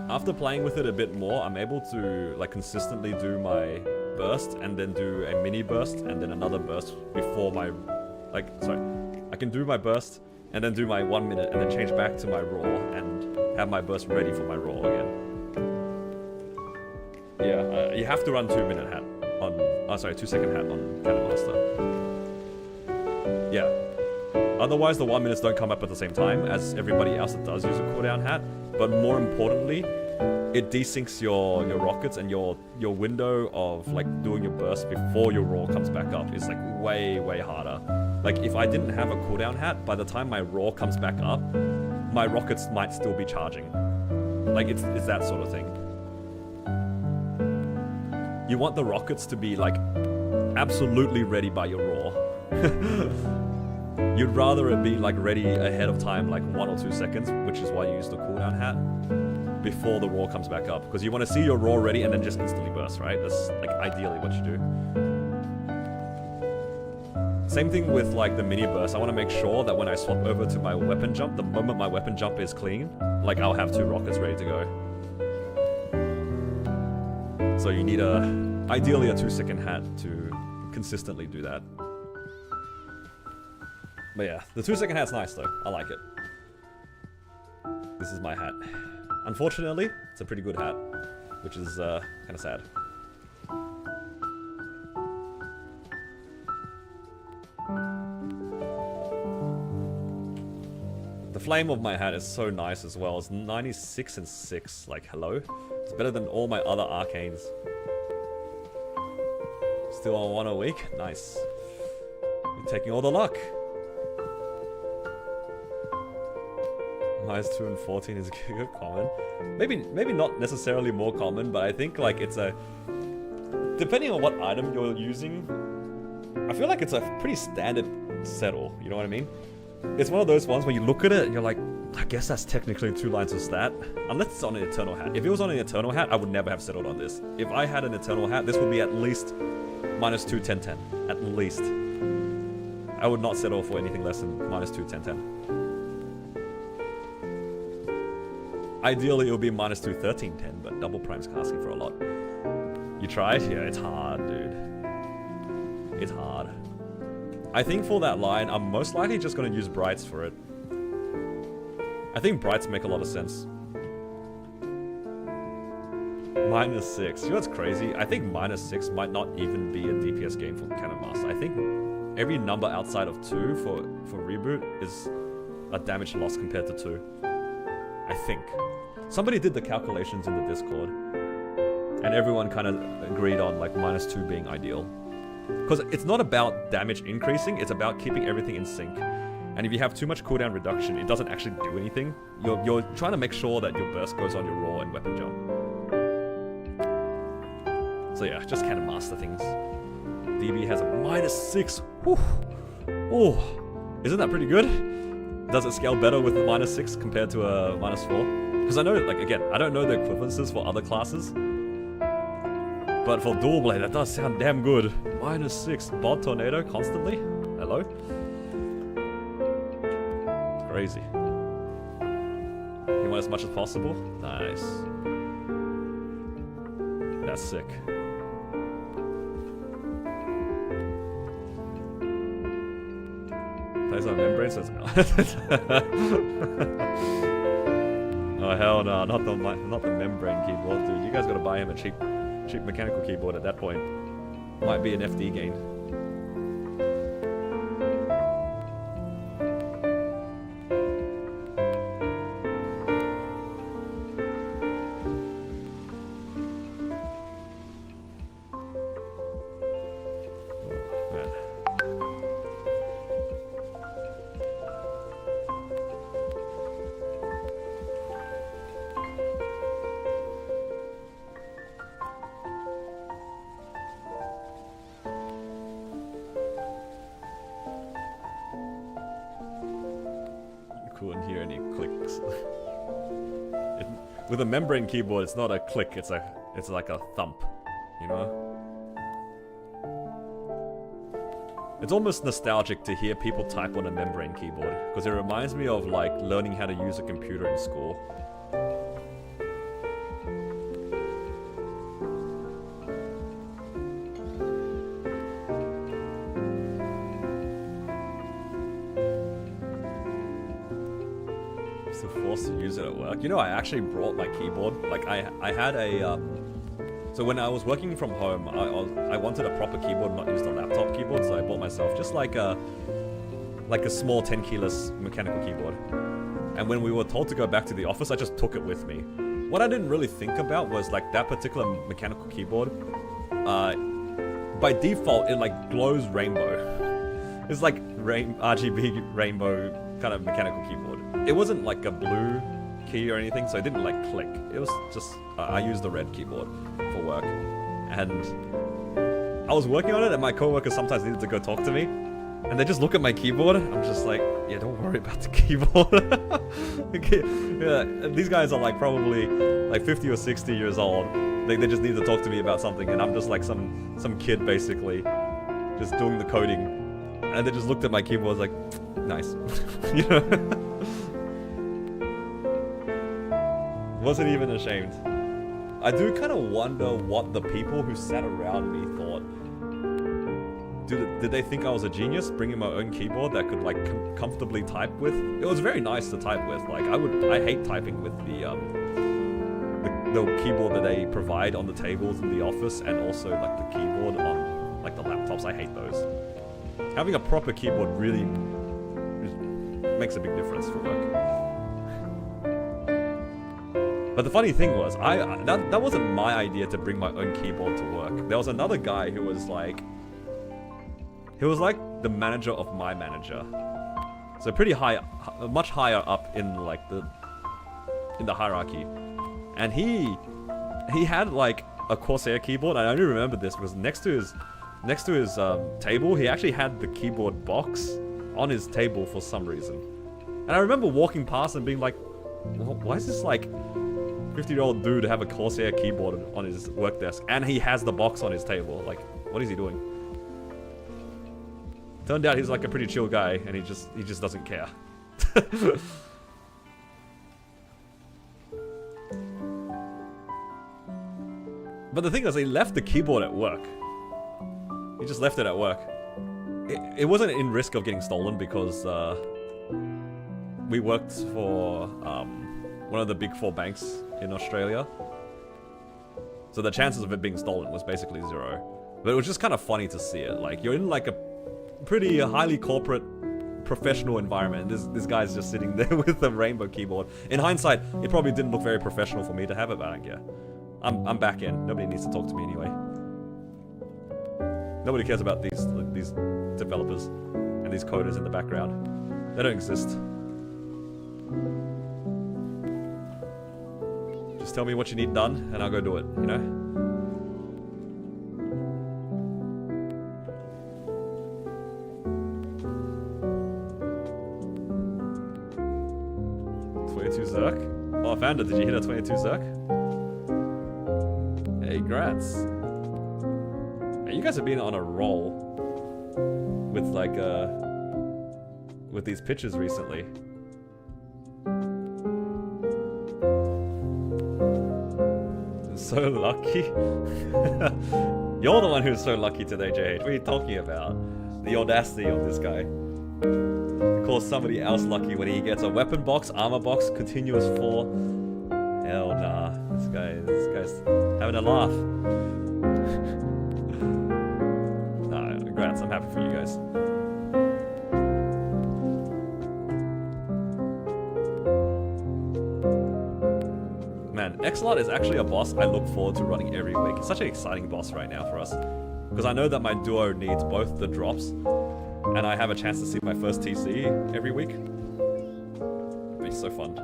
After playing with it a bit more, I'm able to like consistently do my burst and then do a mini burst and then another burst before my I can do my burst and then do my 1 minute and then change back to my raw and have my burst ready for my raw again. Yeah, you have to run 2-minute hat on, 2-second hat on Cannon Master. Yeah. Otherwise the 1 minutes don't come up at the same time as everybody else that does use a cooldown hat. But more importantly, it desyncs your rockets and your window of like doing your burst before your raw comes back up is like way harder. Like if I didn't have a cooldown hat, by the time my raw comes back up, my rockets might still be charging. Like it's that sort of thing. You want the rockets to be like absolutely ready by your raw. you'd rather it be like ready ahead of time, like 1 or 2 seconds, which is why you use the cooldown hat, before the raw comes back up. Because you want to see your raw ready and then just instantly burst, right? That's like ideally what you do. Same thing with like the mini burst. I want to make sure that when I swap over to my weapon jump, the moment my weapon jump is clean, like I'll have 2 rockets ready to go. So you need ideally a 2-second hat to consistently do that. But yeah, the 2-second hat's nice though. I like it. This is my hat. Unfortunately, it's a pretty good hat, which is kind of sad. The flame of my hat is so nice as well. It's 96 and 6. Like, hello? It's better than all my other arcanes. Still on 1 a week? Nice. You're taking all the luck. -2 and 14 is good common. Maybe not necessarily more common, but I think like it's a... Depending on what item you're using, I feel like it's a pretty standard settle, you know what I mean? It's one of those ones where you look at it and you're like, I guess that's technically 2 lines of stat. Unless it's on an Eternal hat. If it was on an Eternal hat, I would never have settled on this. If I had an Eternal hat, this would be at least -2, 10, 10. At least. I would not settle for anything less than -2, 10, 10. Ideally, it would be -2, 13, 10, but double prime's asking for a lot. You tried? Yeah, it's hard, dude. It's hard. I think for that line, I'm most likely just going to use Brights for it. I think Brights make a lot of sense. -6. You know what's crazy? I think -6 might not even be a DPS game for Cannon Master. I think every number outside of 2 for reboot is a damage loss compared to 2. I think. Somebody did the calculations in the Discord, and everyone kind of agreed on like -2 being ideal. Because it's not about damage increasing, it's about keeping everything in sync. And if you have too much cooldown reduction, it doesn't actually do anything. You're trying to make sure that your burst goes on your raw and weapon jump. So yeah, just Cannon Master things. DB has a -6. Whew. Oh, isn't that pretty good? Does it scale better with the -6 compared to a -4? Because I know, like, again, I don't know the equivalences for other classes. But for Dual Blade, that does sound damn good. -6. Bod Tornado constantly? Hello? Crazy. You want as much as possible? Nice. That's sick. Plays on membrane, so it's... Oh hell no, not the membrane keyboard, dude. You guys gotta buy him a cheap mechanical keyboard at that point. Might be an FD gain. Couldn't hear any clicks. With a membrane keyboard, it's not a click, it's like a thump, you know? It's almost nostalgic to hear people type on a membrane keyboard, because it reminds me of like learning how to use a computer in school. Forced to use it at work. You know, I actually brought my keyboard. Like, I had a, so when I was working from home, I wanted a proper keyboard, not use the laptop keyboard, so I bought myself just like a small 10 keyless mechanical keyboard. And when we were told to go back to the office, I just took it with me. What I didn't really think about was like that particular mechanical keyboard, by default, it like glows rainbow. It's like RGB rainbow kind of mechanical keyboard. It wasn't like a blue key or anything, so it didn't like click. It was just, I used the red keyboard for work. And I was working on it, and my coworker sometimes needed to go talk to me. And they just look at my keyboard. I'm just like, yeah, don't worry about the keyboard. Okay, yeah, these guys are like probably like 50 or 60 years old. They just need to talk to me about something, and I'm just like some kid basically, just doing the coding. And they just looked at my keyboard like, nice, you know. Wasn't even ashamed. I do kind of wonder what the people who sat around me thought. Did they think I was a genius, bringing my own keyboard that could like comfortably type with? It was very nice to type with. Like I hate typing with the keyboard that they provide on the tables in the office, and also like the keyboard on like the laptops. I hate those. Having a proper keyboard really makes a big difference for work. But the funny thing was, that wasn't my idea to bring my own keyboard to work. There was another guy who was like, the manager of my manager, so pretty high, much higher up in like in the hierarchy, and he had like a Corsair keyboard. And I only remember this because next to his table, he actually had the keyboard box on his table for some reason. And I remember walking past and being like, why is this like 50-year-old dude have a Corsair keyboard on his work desk, and he has the box on his table? Like, what is he doing? Turned out he's like a pretty chill guy, and he just doesn't care. But the thing is, he left the keyboard at work. He just left it at work. It wasn't in risk of getting stolen because we worked for one of the big 4 banks in Australia. So the chances of it being stolen was basically 0. But it was just kind of funny to see it. Like, you're in like a pretty highly corporate professional environment. This guy's just sitting there with a rainbow keyboard. In hindsight, it probably didn't look very professional for me to have it, but I don't care. I'm back in. Nobody needs to talk to me anyway. Nobody cares about these developers and these coders in the background. They don't exist. Just tell me what you need done, and I'll go do it, you know? Zerk. Oh, I found it. Did you hit a 22 Zerk? Hey, grats. Hey, you guys have been on a roll with like with these pitches recently. So lucky. You're the one who's so lucky today, JH. What are you talking about? The audacity of this guy. Call somebody else lucky when he gets a weapon box, armor box, continuous 4. Hell nah. This guy's having a laugh. Nah, congrats. I'm happy for you guys. Man, X-Lot is actually a boss I look forward to running every week. It's such an exciting boss right now for us. Because I know that my duo needs both the drops, and I have a chance to see my first TC every week. It'll be so fun.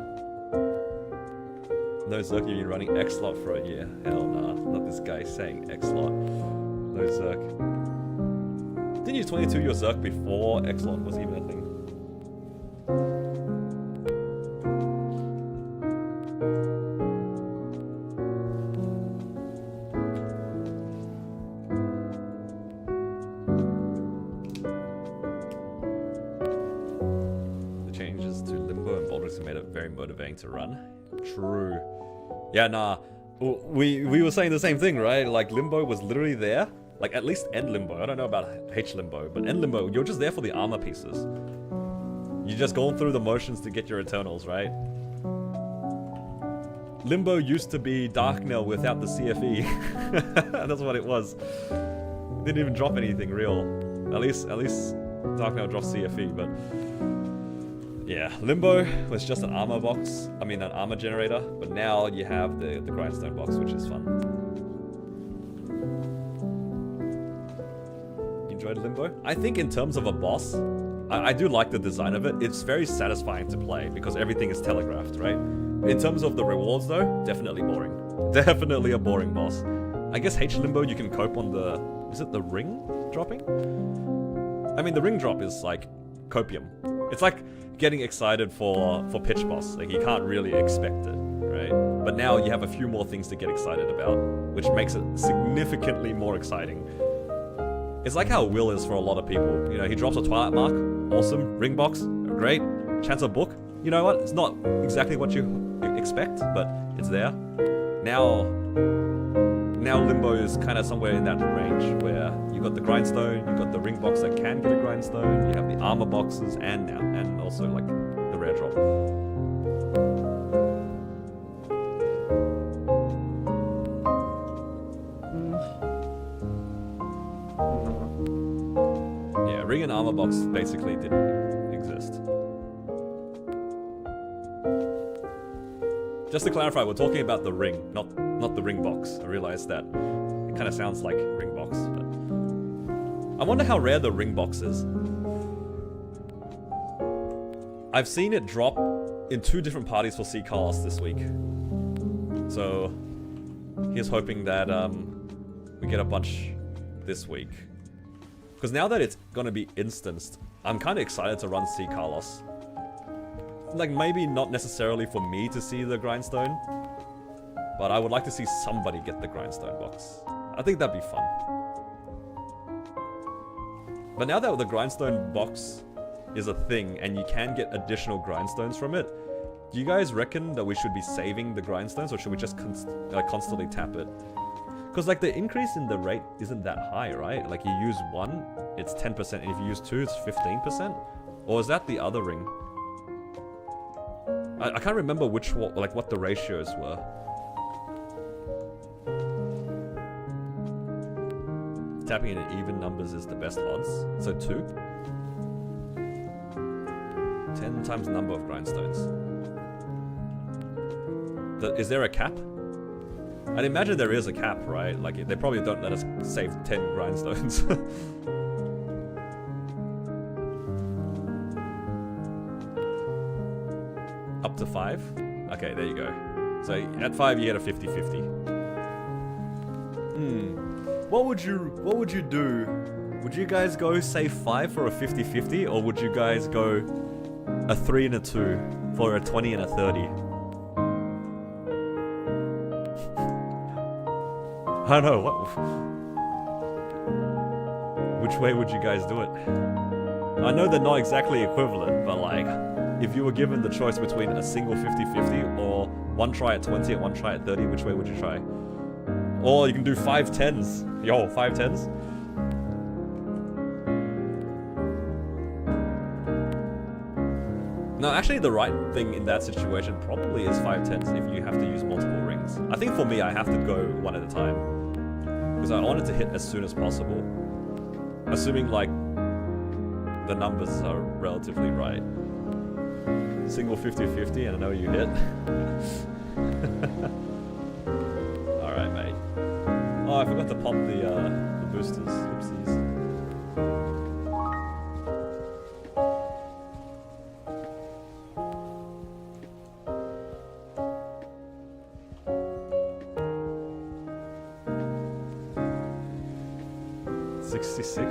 No Zerk, you've been running X-Lot for a year. Hell nah, not this guy saying X-Lot. No Zerk. Didn't you 22 your Zerk before X-Lot was even a thing? Motivating to run. True. Yeah, nah. We were saying the same thing, right? Like, Limbo was literally there. Like, at least End Limbo. I don't know about H Limbo, but End Limbo, you're just there for the armor pieces. You're just going through the motions to get your Eternals, right? Limbo used to be Darknell without the CFE. That's what it was. Didn't even drop anything real. At least Darknell dropped CFE, but yeah, Limbo was just an armor box. I mean, an armor generator. But now you have the grindstone box, which is fun. You enjoyed Limbo? I think in terms of a boss, I do like the design of it. It's very satisfying to play because everything is telegraphed, right? In terms of the rewards though, definitely boring. Definitely a boring boss. I guess H Limbo you can cope on the... Is it the ring dropping? I mean, the ring drop is like copium. It's like getting excited for pitch boss. Like, you can't really expect it, right? But now you have a few more things to get excited about, which makes it significantly more exciting. It's like how Will is for a lot of people. You know, he drops a Twilight Mark, awesome. Ring box, great. Chance of book, you know what? It's not exactly what you expect, but it's there. Now Limbo is kind of somewhere in that range where you got the grindstone, you got the ring box that can get a grindstone, you have the armor boxes, and also like the rare drop. Yeah, ring and armor box basically didn't exist. Just to clarify, we're talking about the ring, not the ring box. I realize that it kind of sounds like ring box, but I wonder how rare the ring box is. I've seen it drop in 2 different parties for C Carlos this week. So here's hoping that we get a bunch this week. Because now that it's gonna be instanced, I'm kind of excited to run C Carlos. Like, maybe not necessarily for me to see the grindstone, but I would like to see somebody get the grindstone box. I think that'd be fun. But now that the grindstone box is a thing and you can get additional grindstones from it, do you guys reckon that we should be saving the grindstones, or should we just constantly tap it? Because like the increase in the rate isn't that high, right? Like, you use 1, it's 10%, and if you use 2, it's 15%? Or is that the other ring? I can't remember what the ratios were. Tapping in even numbers is the best odds. So 2. 10 times the number of grindstones. Is there a cap? I'd imagine there is a cap, right? Like, they probably don't let us save 10 grindstones. Up to 5? Okay, there you go. So at 5 you get a 50-50. What would you do? Would you guys go save 5 for a 50-50, or would you guys go a 3 and a 2 for a 20 and a 30? I don't know, which way would you guys do it? I know they're not exactly equivalent, but like, if you were given the choice between a single 50-50 or one try at 20 and one try at 30, which way would you try? Or you can do 5 10s. Yo, 5 10s? No, actually the right thing in that situation probably is 5 10s if you have to use multiple rings. I think for me, I have to go one at a time, because I want it to hit as soon as possible. Assuming like the numbers are relatively right. Single 50-50 and I know you hit. Alright, mate. Oh, I forgot to pop the boosters. Oopsies.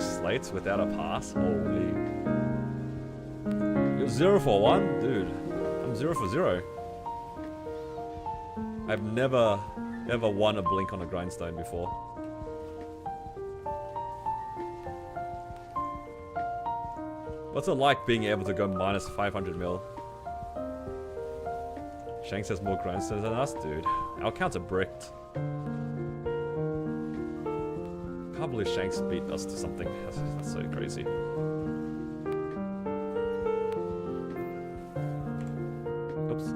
Slates without a pass? Holy. You're 0 for 1? Dude, I'm 0 for 0. I've never ever won a blink on a grindstone before. What's it like being able to go minus 500 mil? Shanks has more grindstones than us, dude. Our accounts are bricked. I can't believe Shanks beat us to something. That's so crazy. Oops.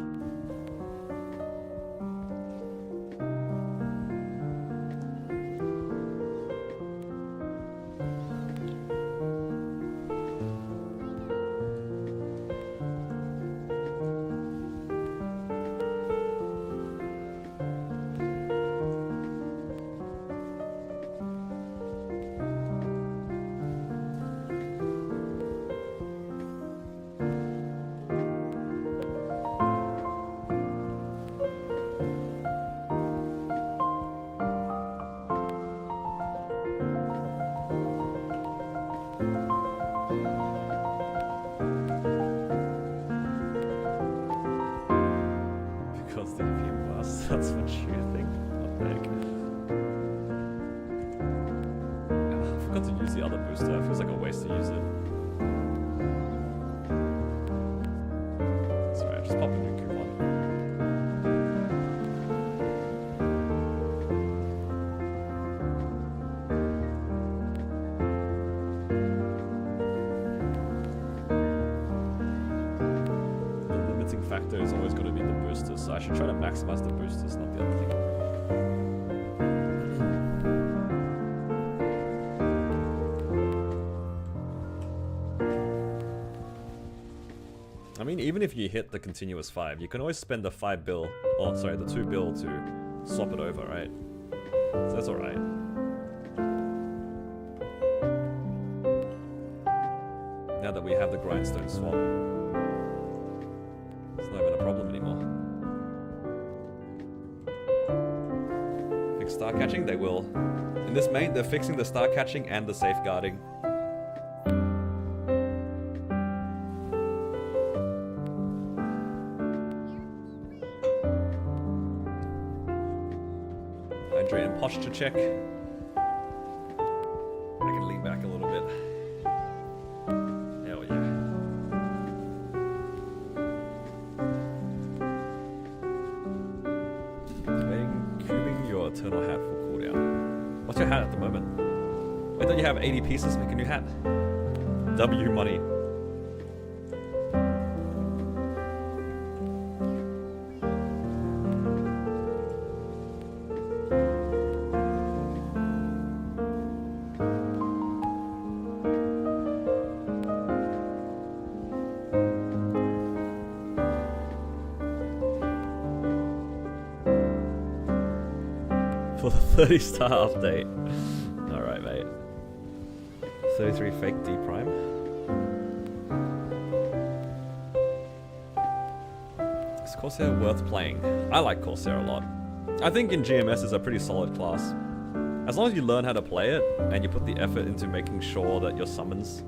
boosters, so I should try to maximize the boosters, not the other thing. I mean, even if you hit the continuous 5, you can always spend the 5 bill, oh sorry, the 2 bill to swap it over, right? So that's alright. Now that we have the grindstone swap, it's not even a problem anymore. Fix star catching? They will. In this main, they're fixing the star catching and the safeguarding. Hydrate and posture check. I can lean back a little bit. Hell yeah. Cubing your eternal hat for cooldown. What's your hat at the moment? I thought you have 80 pieces, make a new hat. W money. For the 30-star update. Alright, mate. 33 fake D prime. Is Corsair worth playing? I like Corsair a lot. I think in GMS is a pretty solid class. As long as you learn how to play it, and you put the effort into making sure that your summons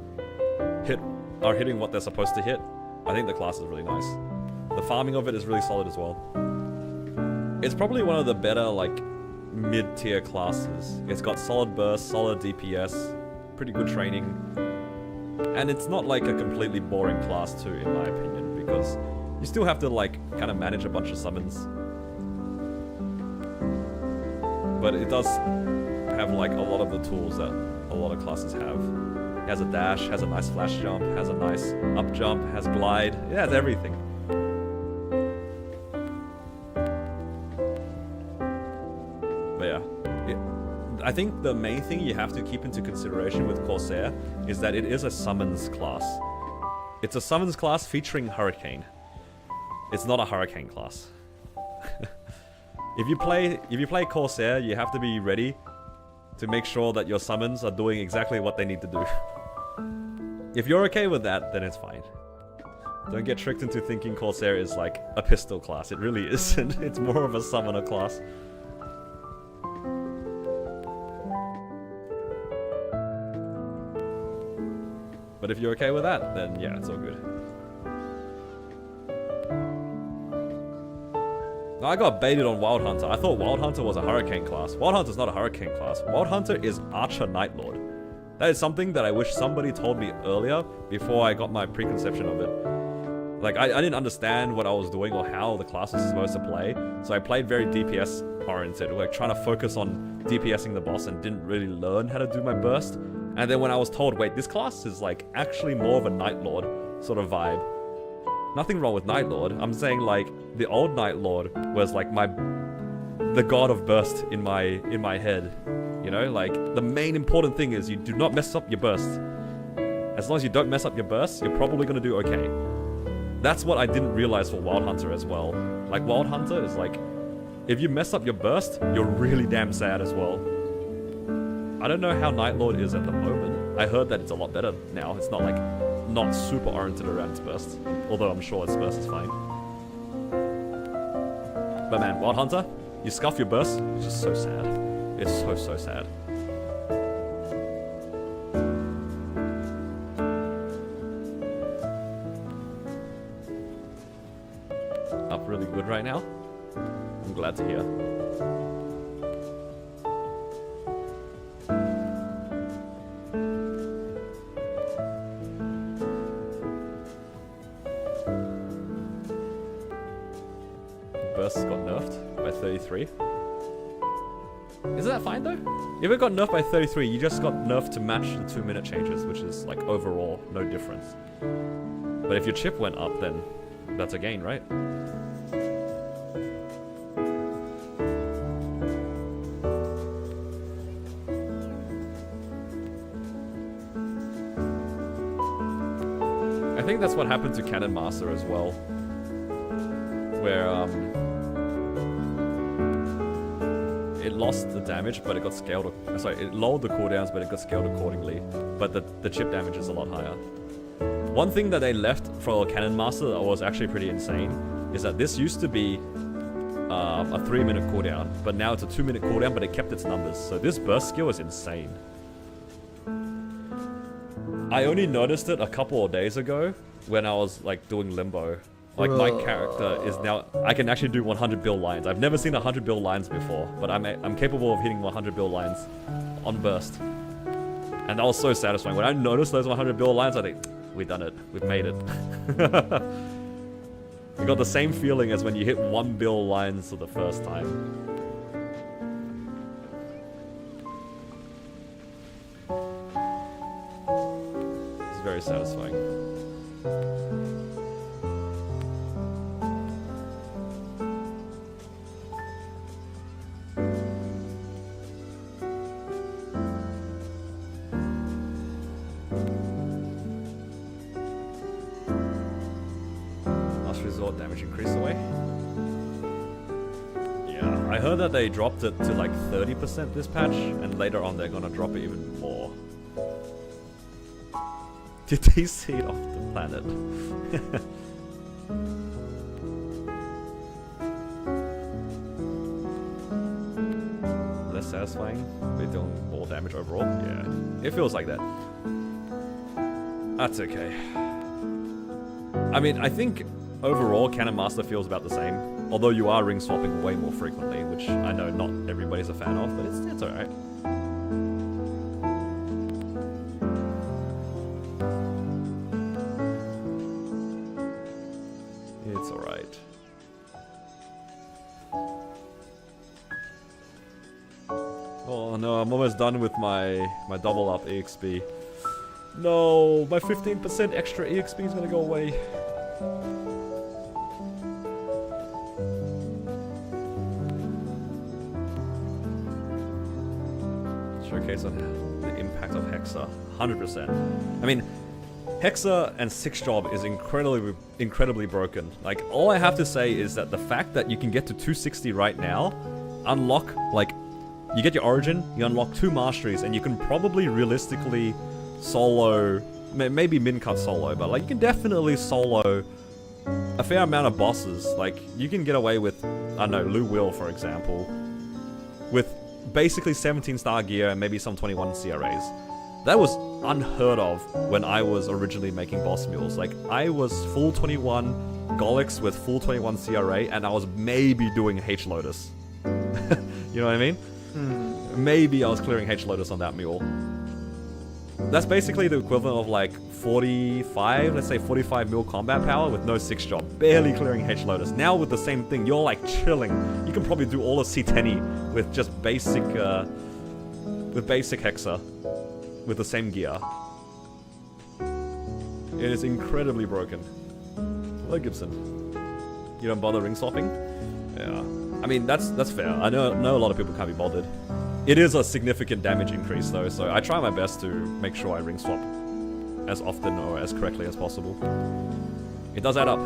are hitting what they're supposed to hit, I think the class is really nice. The farming of it is really solid as well. It's probably one of the better, like, mid-tier classes. It's got solid burst, solid DPS, pretty good training, and it's not like a completely boring class too, in my opinion, because you still have to like kind of manage a bunch of summons, but it does have like a lot of the tools that a lot of classes have. It has a dash, has a nice flash jump, has a nice up jump, has glide, it has everything. I think the main thing you have to keep into consideration with Corsair is that it is a summons class. It's a summons class featuring Hurricane. It's not a Hurricane class. If you play Corsair, you have to be ready to make sure that your summons are doing exactly what they need to do. If you're okay with that, then it's fine. Don't get tricked into thinking Corsair is like a pistol class. It really isn't. It's more of a summoner class. But if you're okay with that, then yeah, it's all good. I got baited on Wild Hunter. I thought Wild Hunter was a Hurricane class. Wild Hunter's not a Hurricane class. Wild Hunter is Archer Night Lord. That is something that I wish somebody told me earlier before I got my preconception of it. Like, I didn't understand what I was doing or how the class was supposed to play, so I played very DPS oriented, like trying to focus on DPSing the boss and didn't really learn how to do my burst. And then when I was told, wait, this class is like actually more of a Night Lord sort of vibe. Nothing wrong with Night Lord. I'm saying like the old Night Lord was like the god of burst in my head. You know, like the main important thing is you do not mess up your burst. As long as you don't mess up your burst, you're probably gonna do okay. That's what I didn't realize for Wild Hunter as well. Like Wild Hunter is like, if you mess up your burst, you're really damn sad as well. I don't know how Night Lord is at the moment. I heard that it's a lot better now. It's not like, not super oriented around its burst. Although I'm sure its burst is fine. But man, Wild Hunter, you scuff your burst, it's just so sad. It's so sad. Up really good right now. I'm glad to hear. Burst got nerfed by 33. Isn't that fine though? If it got nerfed by 33, you just got nerfed to match the 2-minute changes, which is like overall no difference. But if your chip went up, then that's a gain, right? think that's what happened to Cannon Master as well. Where, it lost the damage, but it got scaled. Sorry, it lowered the cooldowns, but it got scaled accordingly. But the chip damage is a lot higher. One thing that they left for Cannon Master that was actually pretty insane is that this used to be a 3-minute cooldown, but now it's a 2-minute cooldown, but it kept its numbers. So this burst skill is insane. I only noticed it a couple of days ago when I was like doing Limbo. Like my character is now, I can actually do 100 bill lines. I've never seen 100 bill lines before, but I'm capable of hitting 100 bill lines on burst. And that was so satisfying. When I noticed those 100 bill lines, I think, we've done it. We've made it. You got the same feeling as when you hit 1 bill lines for the first time. It's very satisfying. Damage increase away. Yeah, I heard that they dropped it to like 30% this patch, and later on they're gonna drop it even more. Did they see it off the planet? Less satisfying, but doing more damage overall? Yeah, it feels like that. That's okay. I mean, I think overall, Cannon Master feels about the same. Although you are ring swapping way more frequently, which I know not everybody's a fan of, but it's alright. It's alright. Oh no, I'm almost done with my double up EXP. No, my 15% extra EXP is gonna go away. Showcase on the impact of Hexa, 100%. I mean, Hexa and 6 Job is incredibly broken. Like, all I have to say is that the fact that you can get to 260 right now, unlock, like, you get your Origin, you unlock 2 Masteries, and you can probably realistically solo, maybe min-cut solo, but like, you can definitely solo a fair amount of bosses. Like, you can get away with, I don't know, Lu Will, for example, with basically 17-star gear and maybe some 21 CRAs. That was unheard of when I was originally making boss mules. Like, I was full 21 Golix with full 21 CRA, and I was maybe doing H Lotus. You know what I mean? Maybe I was clearing H Lotus on that mule. That's basically the equivalent of like 45, let's say 45 mil combat power with no 6 job, barely clearing H Lotus. Now with the same thing, you're like chilling. You can probably do all of C10 with just basic, Hexa, with the same gear. It is incredibly broken. Hello, Gibson. You don't bother ring swapping? Yeah. I mean, that's fair. I know a lot of people can't be bothered. It is a significant damage increase though, so I try my best to make sure I ring swap as often or as correctly as possible. It does add up.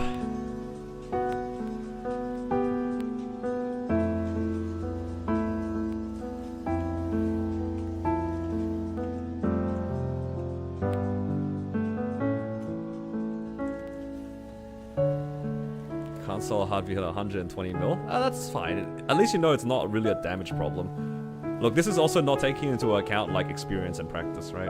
Can't sell a hard V at 120 mil? That's fine. At least you know it's not really a damage problem. Look, this is also not taking into account, like, experience and practice, right?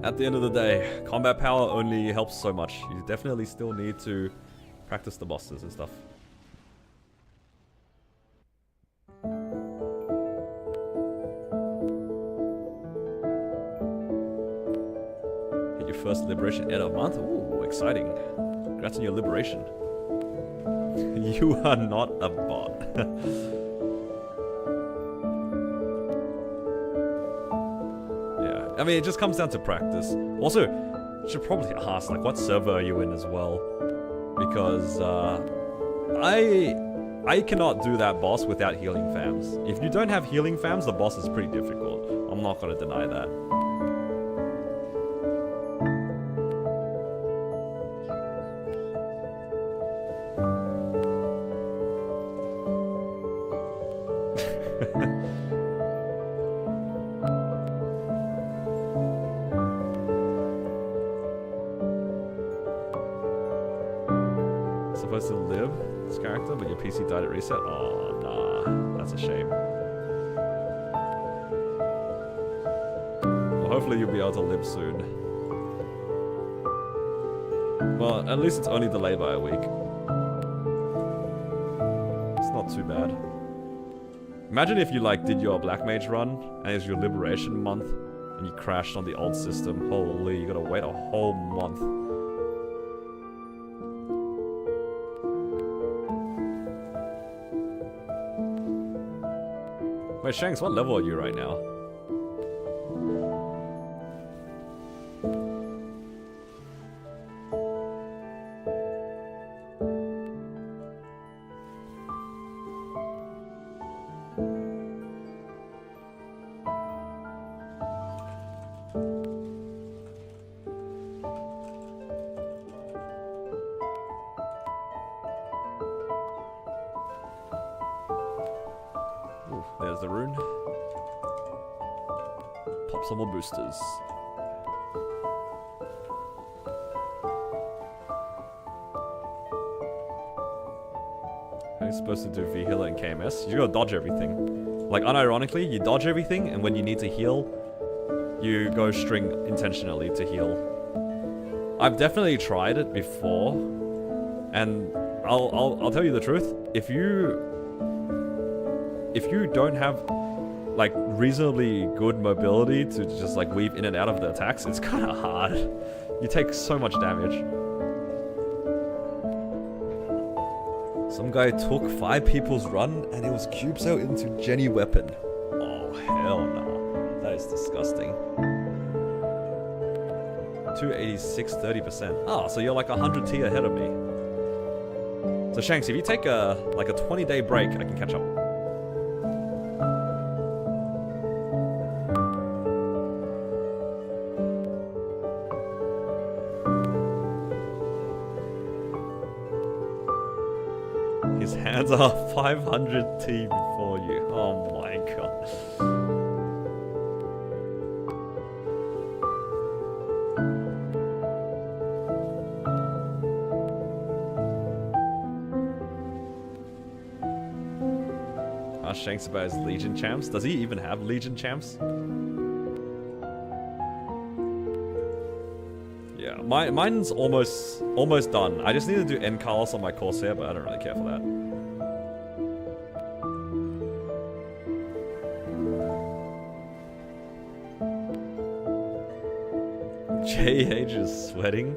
At the end of the day, combat power only helps so much. You definitely still need to practice the bosses and stuff. Hit your first liberation in a month? Ooh, exciting. Congrats on your liberation. You are not a bot. Yeah, I mean, it just comes down to practice. Also, you should probably ask, like, what server are you in as well? Because, I I cannot do that boss without healing fams. If you don't have healing fams, the boss is pretty difficult. I'm not gonna deny that. Supposed to live this character, but your PC died at reset? Oh, nah. That's a shame. Well, hopefully you'll be able to live soon. Well, at least it's only delayed by a week. It's not too bad. Imagine if you like did your Black Mage run, and it was your Liberation month, and you crashed on the old system. Holy, you gotta wait a whole month. Wait, Shanks, what level are you right now? Ooh, there's the rune. Pop some more boosters. How are you supposed to do V healer and KMS? You gotta dodge everything. Like, unironically, you dodge everything, and when you need to heal, you go string intentionally to heal. I've definitely tried it before, and I'll tell you the truth. If you don't have like reasonably good mobility to just like weave in and out of the attacks, it's kind of hard. You take so much damage. Some guy took 5 people's run and it was cube cell into Jenny weapon. Oh hell no, that is disgusting. 286, 30%. Ah, so you're like 100 T ahead of me. So Shanks, if you take a 20-day break, I can catch up. His hands are 500 T before you. Oh my god. Ask Shanks about his Legion champs. Does he even have Legion champs? Yeah, mine's almost done. I just need to do N Carlos on my Corsair, but I don't really care for that. JH is sweating.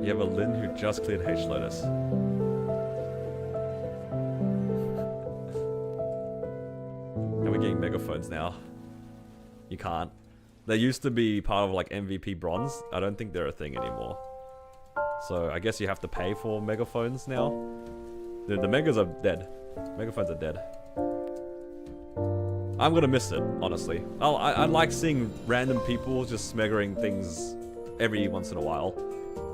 You have a Lin who just cleared H Lotus. And we're getting megaphones now. You can't. They used to be part of like MVP bronze. I don't think they're a thing anymore. So I guess you have to pay for megaphones now. The megas are dead. Megaphones are dead. I'm gonna miss it, honestly. I like seeing random people just smeggering things every once in a while.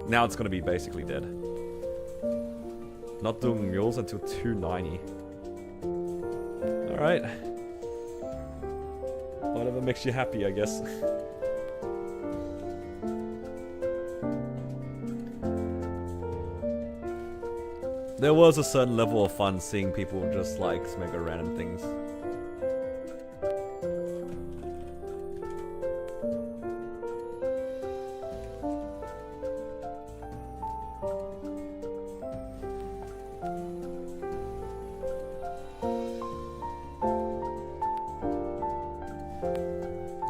Now it's gonna be basically dead. Not doing mules until 290. Alright. Whatever makes you happy, I guess. There was a certain level of fun seeing people just like smegger random things.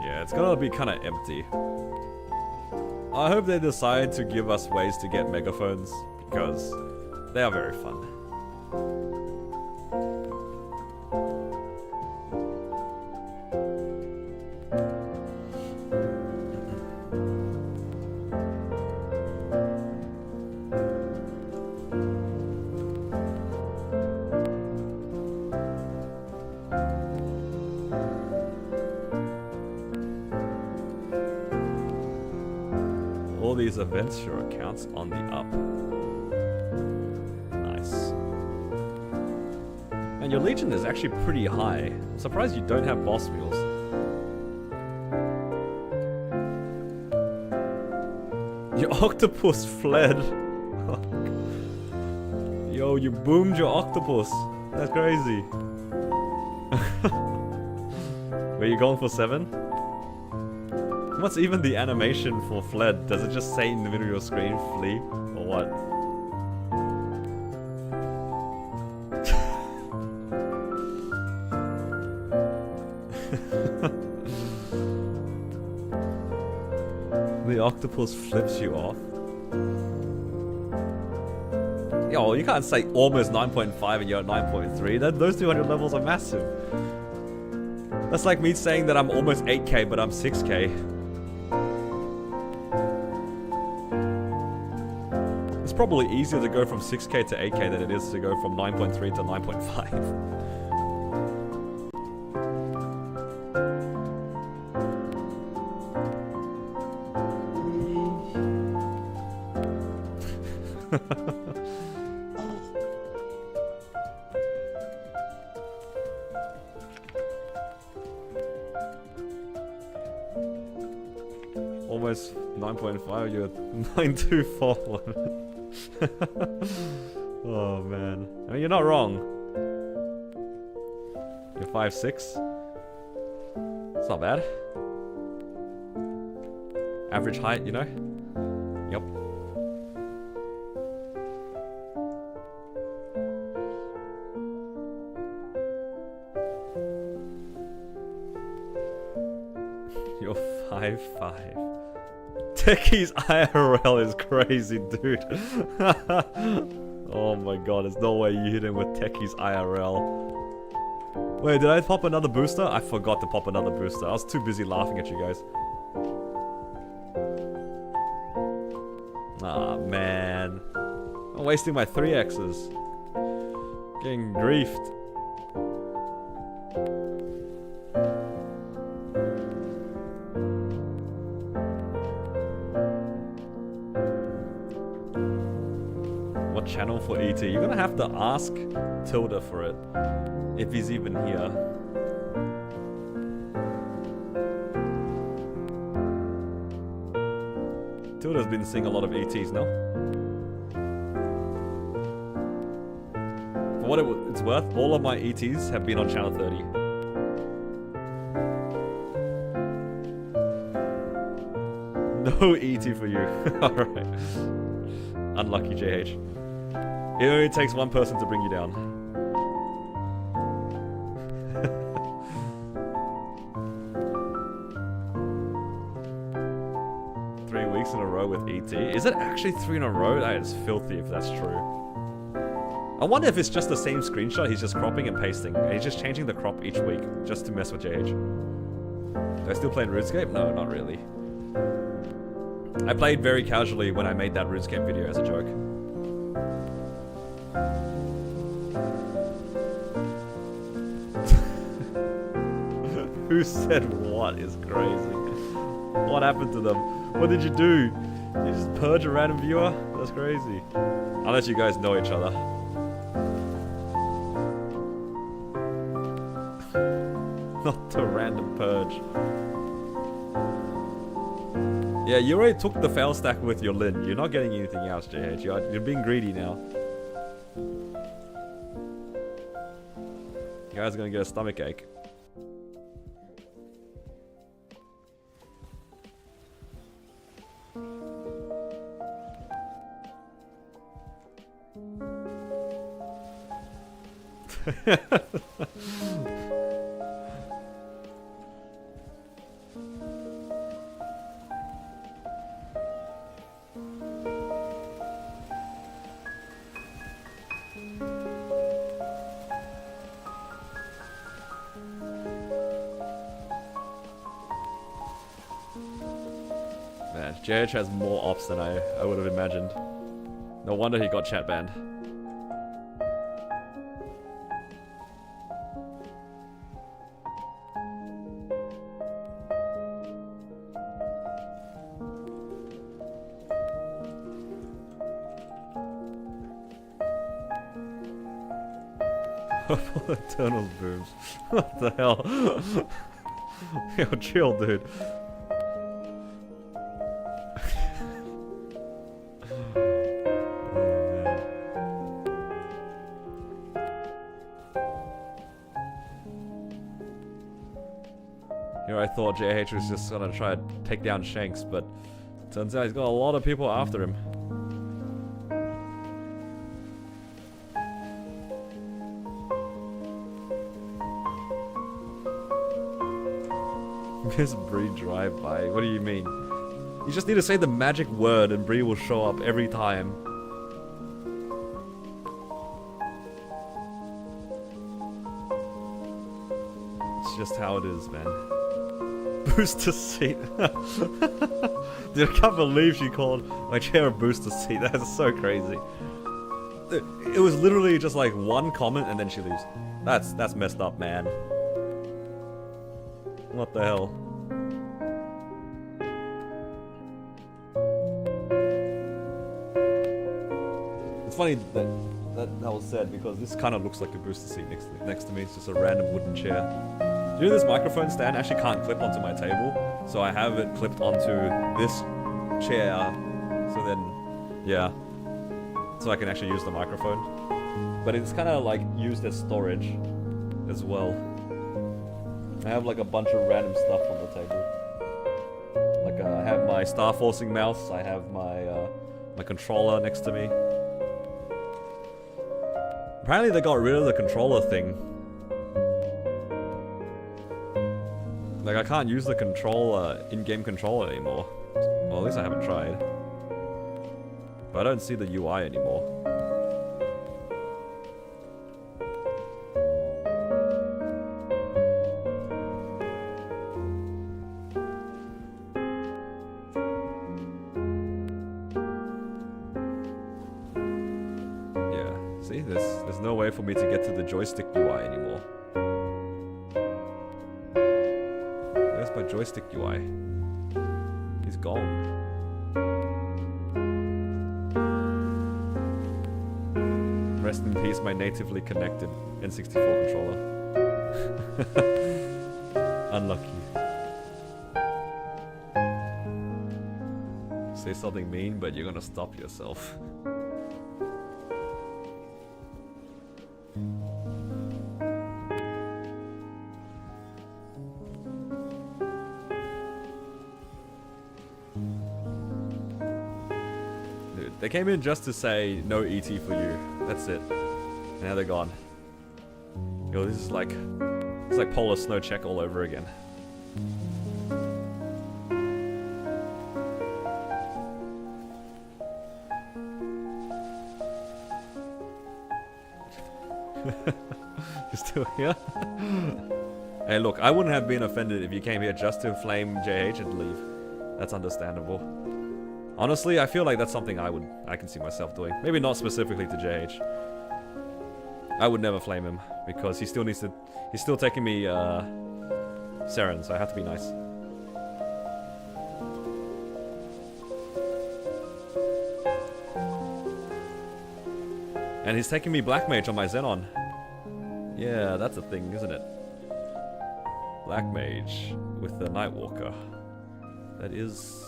Yeah, it's gonna be kind of empty. I hope they decide to give us ways to get megaphones, because they are very fun. all these events, your account's on the up. Nice. And your Legion is actually pretty high. I'm surprised you don't have boss mules. Your octopus fled. Yo, you boomed your octopus. That's crazy. Were you going for 7? What's even the animation for fled? Does it just say in the middle of your screen, flee? Or what? The octopus flips you off. Yo, you can't say almost 9.5 and you're at 9.3. Those 200 levels are massive. That's like me saying that I'm almost 8k, but I'm 6k. It's probably easier to go from 6k to 8k than it is to go from 9.3 to 9.5. Almost 9.5, you're 9.241. Oh man. I mean, you're not wrong. You're 5'6". It's not bad. Average height, you know? Yep. You're 5'5". Techie's IRL is crazy, dude. Oh my god, there's no way you hit him with Techie's IRL. Wait, did I pop another booster? I forgot to pop another booster. I was too busy laughing at you guys. Ah, man. I'm wasting my 3Xs. Getting griefed. Channel for ET. You're gonna have to ask Tilda for it, if he's even here. Tilda's been seeing a lot of ETs now. For what it's worth, all of my ETs have been on channel 30. No ET for you. Alright. Unlucky, JH. It only takes one person to bring you down. Three weeks in a row with ET. Is it actually 3 in a row? That is filthy if that's true. I wonder if it's just the same screenshot, he's just cropping and pasting. And he's just changing the crop each week, just to mess with JH. Do I still play in RuneScape? No, not really. I played very casually when I made that RuneScape video as a joke. Who said what is crazy? What happened to them? What did you do? You just purge a random viewer? That's crazy. Unless you guys know each other. Not a random purge. Yeah, you already took the fail stack with your Lin. You're not getting anything else, JH. You're being greedy now. You guys are gonna get a stomach ache. Man, JH has more ops than I would have imagined. No wonder he got chat banned. Purple Eternals booms. What the hell? Yo, chill, dude. Here I thought JH was just gonna try to take down Shanks, but turns out he's got a lot of people after him. Miss Bree drive-by. What do you mean? You just need to say the magic word and Bree will show up every time. It's just how it is, man. Booster seat. Dude, I can't believe she called my chair a booster seat. That's so crazy. It was literally just like one comment and then she leaves. That's messed up, man. What the hell? It's funny that was said because this kind of looks like a booster seat next to me. It's just a random wooden chair. Do you know this microphone stand actually can't clip onto my table? So I have it clipped onto this chair. So then, yeah. So I can actually use the microphone. But it's kind of like used as storage as well. I have like a bunch of random stuff on the table. Like I have my Star Forcing mouse. I have my my controller next to me. Apparently they got rid of the controller thing. Like I can't use the controller, in-game controller anymore. Well, at least I haven't tried. But I don't see the UI anymore. See, there's no way for me to get to the joystick UI anymore. Where's my joystick UI? He's gone. Rest in peace, my natively connected N64 controller. Unlucky. Say something mean, but you're gonna stop yourself. They came in just to say no ET for you. That's it. And now they're gone. Yo, this is like it's like Polar Snow Check all over again. You're still here? Hey, look, I wouldn't have been offended if you came here just to flame JH and leave. That's understandable. Honestly, I feel like that's something I can see myself doing. Maybe not specifically to JH. I would never flame him because he still needs to. He's still taking me Seren, so I have to be nice. And he's taking me Black Mage on my Xenon. Yeah, that's a thing, isn't it? Black Mage with the Nightwalker. That is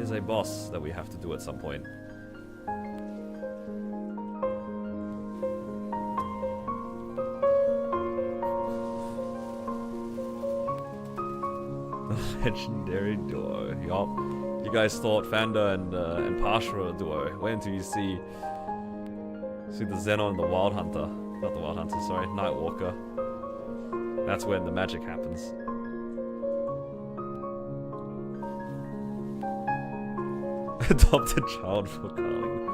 a boss that we have to do at some point. The legendary duo. Yup. You guys thought Fanda and Pasha were a duo. Wait until you see the Xenon and the Wild Hunter. Not the Wild Hunter, sorry. Nightwalker. That's when the magic happens. Adopted child for Carling.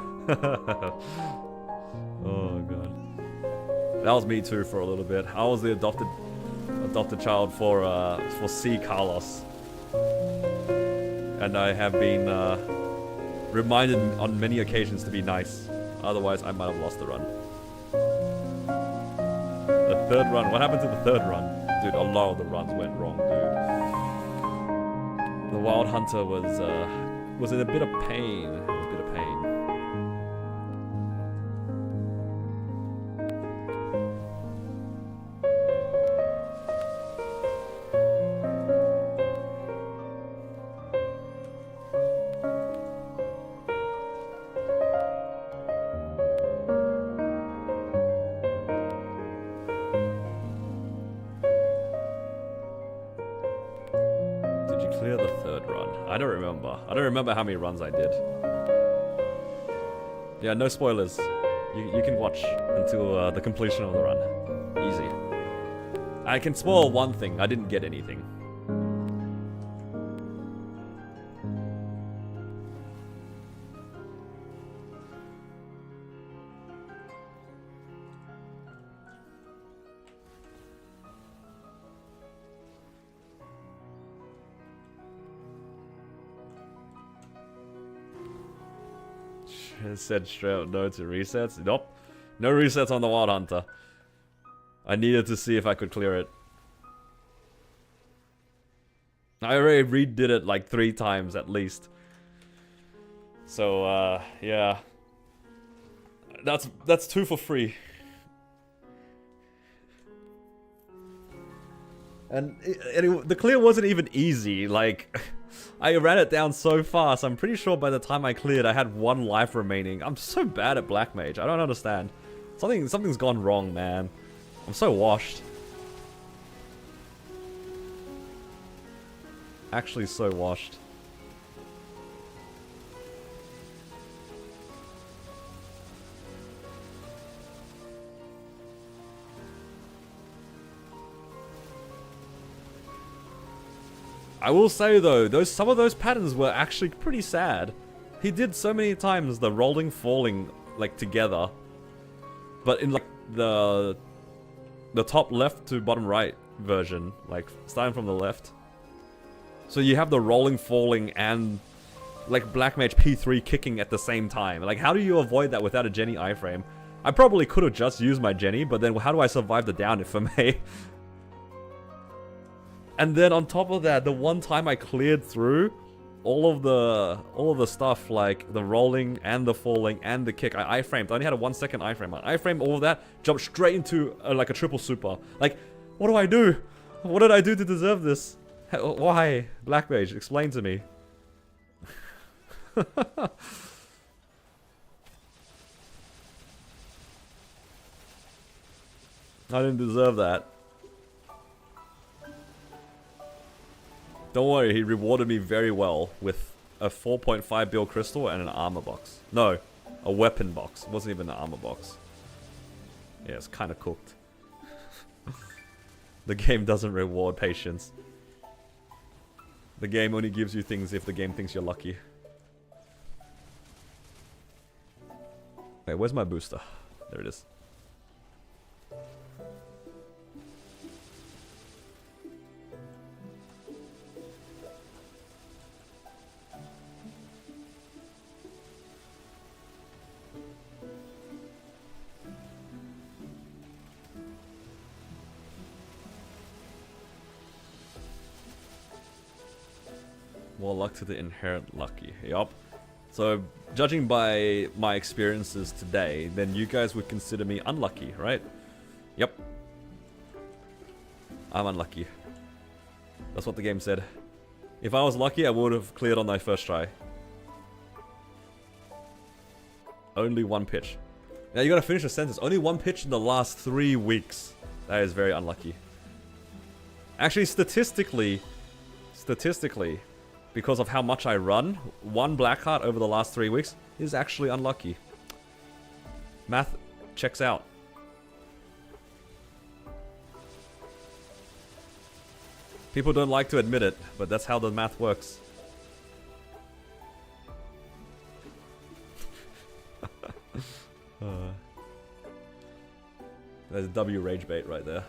Oh god. That was me too for a little bit. I was the adopted child for C. Carlos. And I have been reminded on many occasions to be nice. Otherwise I might have lost the run. The third run, what happened to the third run? Dude, a lot of the runs went wrong, dude. The Wild Hunter was in a bit of pain. clear the third run? I don't remember. I don't remember how many runs I did. Yeah, no spoilers. You can watch until the completion of the run. Easy. I can spoil one thing. I didn't get anything. Said straight up no to resets. Nope. No resets on the Wild Hunter. I needed to see if I could clear it. I already redid it like 3 times at least. So, yeah. That's 2 for free. And the clear wasn't even easy, like... I ran it down so fast, I'm pretty sure by the time I cleared, I had 1 life remaining. I'm so bad at Black Mage, I don't understand. Something's gone wrong, man. I'm so washed. Actually so washed. I will say though, some of those patterns were actually pretty sad. He did so many times the rolling falling like together, but in like the top left to bottom right version, like starting from the left. So you have the rolling falling and like Black Mage P3 kicking at the same time. Like how do you avoid that without a Jenny iframe? I probably could have just used my Jenny, but then how do I survive the down if I may? And then on top of that, the one time I cleared through all of the stuff like the rolling and the falling and the kick, I iframed. I only had a 1 second iframe. I iframed all of that, jumped straight into like a triple super. Like, what do I do? What did I do to deserve this? Why? Black Mage, explain to me. I didn't deserve that. Don't worry, he rewarded me very well with a 4.5 bill crystal and an armor box. No, a weapon box. It wasn't even an armor box. Yeah, it's kind of cooked. The game doesn't reward patience. The game only gives you things if the game thinks you're lucky. Wait, where's my booster? There it is. More luck to the inherent lucky. Yup. So, judging by my experiences today, then you guys would consider me unlucky, right? Yep. I'm unlucky. That's what the game said. If I was lucky, I would have cleared on my first try. Only 1 pitch. Now you gotta finish the sentence. Only 1 pitch in the last 3 weeks. That is very unlucky. Actually, statistically, because of how much I run, 1 black heart over the last 3 weeks is actually unlucky. Math checks out. People don't like to admit it, but that's how the math works. There's a W rage bait right there.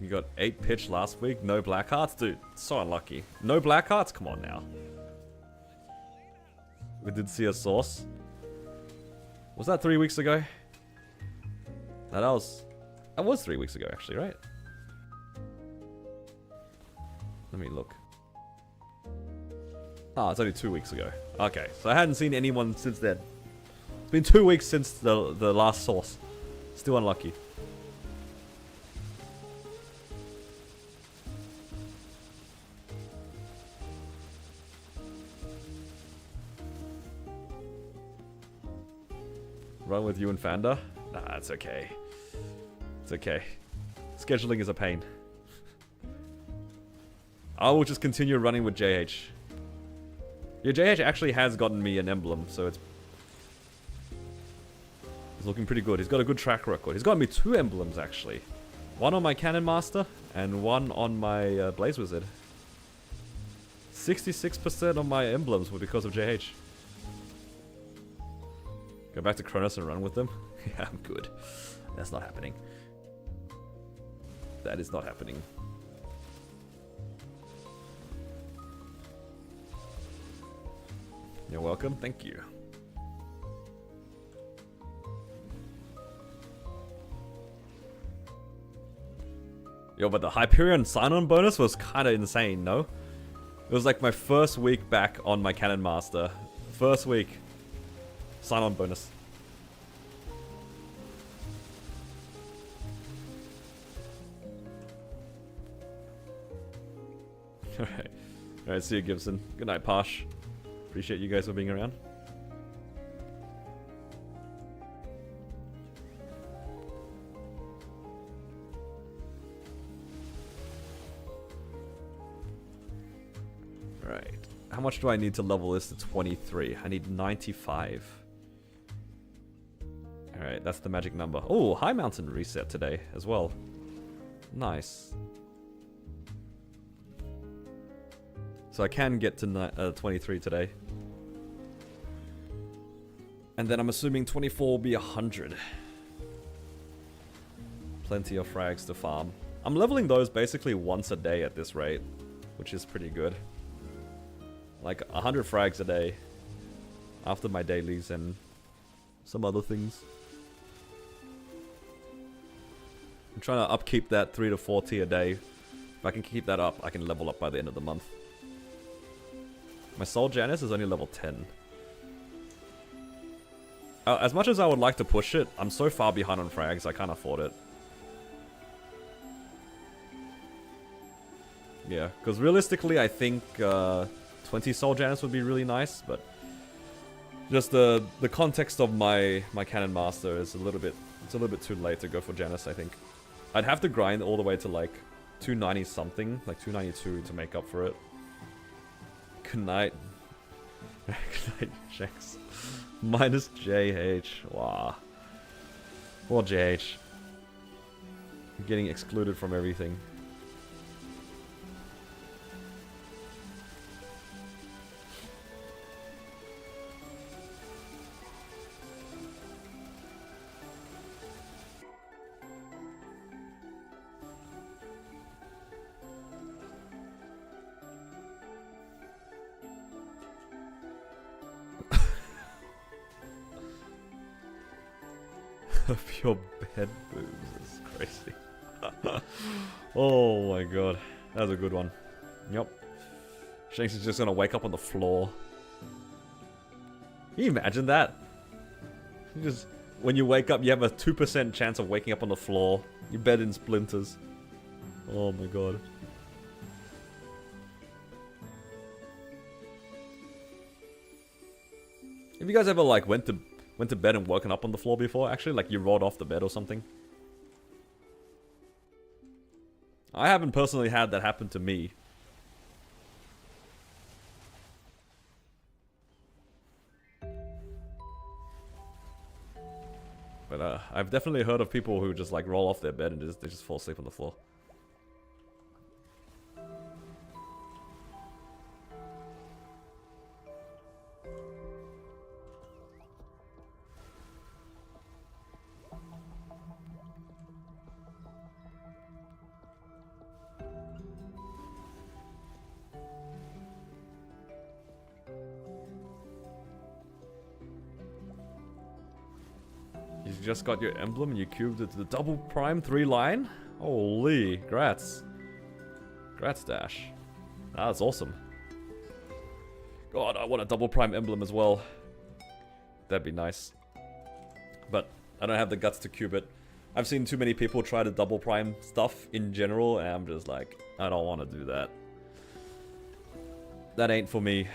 You got 8 pitch last week, no black hearts? Dude, so unlucky. No black hearts? Come on now. We did see a source. Was that 3 weeks ago? No, that was 3 weeks ago actually, right? Let me look. Ah, it's only 2 weeks ago. Okay, so I hadn't seen anyone since then. It's been 2 weeks since the last source. Still unlucky. Run with you and Fanda? Nah, it's okay. It's okay. Scheduling is a pain. I will just continue running with JH. Yeah, JH actually has gotten me an emblem, so it's looking pretty good. He's got a good track record. He's got me 2 emblems, actually. One on my Cannon Master, and one on my Blaze Wizard. 66% of my emblems were because of JH. Go back to Kronos and run with them? Yeah, I'm good. That's not happening. That is not happening. You're welcome. Thank you. Yo, but the Hyperion sign-on bonus was kind of insane, no? It was like my first week back on my Cannon Master. First week. Sign-on bonus. Alright. Alright, see you, Gibson. Good night, Posh. Appreciate you guys for being around. Right. How much do I need to level this to 23? I need 95. Alright, that's the magic number. Oh, High Mountain reset today as well. Nice. So I can get to 23 today. And then I'm assuming 24 will be 100. Plenty of frags to farm. I'm leveling those basically once a day at this rate, which is pretty good. Like 100 frags a day after my dailies and some other things. I'm trying to upkeep that 3 to 40 a day. If I can keep that up, I can level up by the end of the month. My Soul Janus is only level 10. As much as I would like to push it, I'm so far behind on frags, I can't afford it. Yeah, because realistically, I think 20 Soul Janus would be really nice, but just the context of my Cannon Master is a little bit too late to go for Janus, I think. I'd have to grind all the way to like 290 something, like 292 to make up for it. Good night. Good night, Shanks. Minus JH. Wow. Poor JH. I'm getting excluded from everything. Pure bed boobs is crazy. Oh my god. That was a good one. Yep. Shanks is just gonna wake up on the floor. Can you imagine that? You just, when you wake up, you have a 2% chance of waking up on the floor. Your bed in splinters. Oh my god. Have you guys ever like went to bed and woken up on the floor before? Actually, like you rolled off the bed or something? I haven't personally had that happen to me. But I've definitely heard of people who just like roll off their bed and they just fall asleep on the floor. You just got your emblem and you cubed it to the double prime 3 line? Holy, grats. Grats, Dash. That's awesome. God, I want a double prime emblem as well. That'd be nice. But I don't have the guts to cube it. I've seen too many people try to double prime stuff in general, and I'm just like, I don't want to do that. That ain't for me.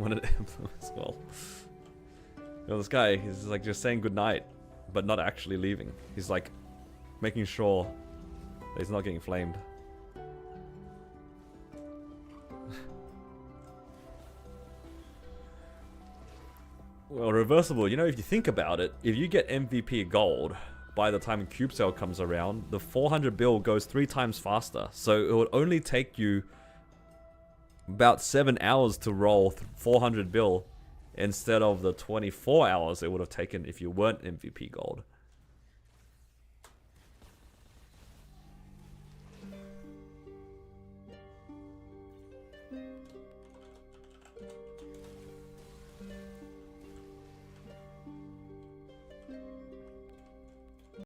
wanted emblem as well. You know, this guy, he's like just saying goodnight, but not actually leaving. He's like making sure that he's not getting flamed. Well, reversible, you know, if you think about it, if you get MVP gold by the time cube sale comes around, the 400 bill goes 3 times faster. So it would only take you about 7 hours to roll 400 bill instead of the 24 hours it would have taken if you weren't MVP gold.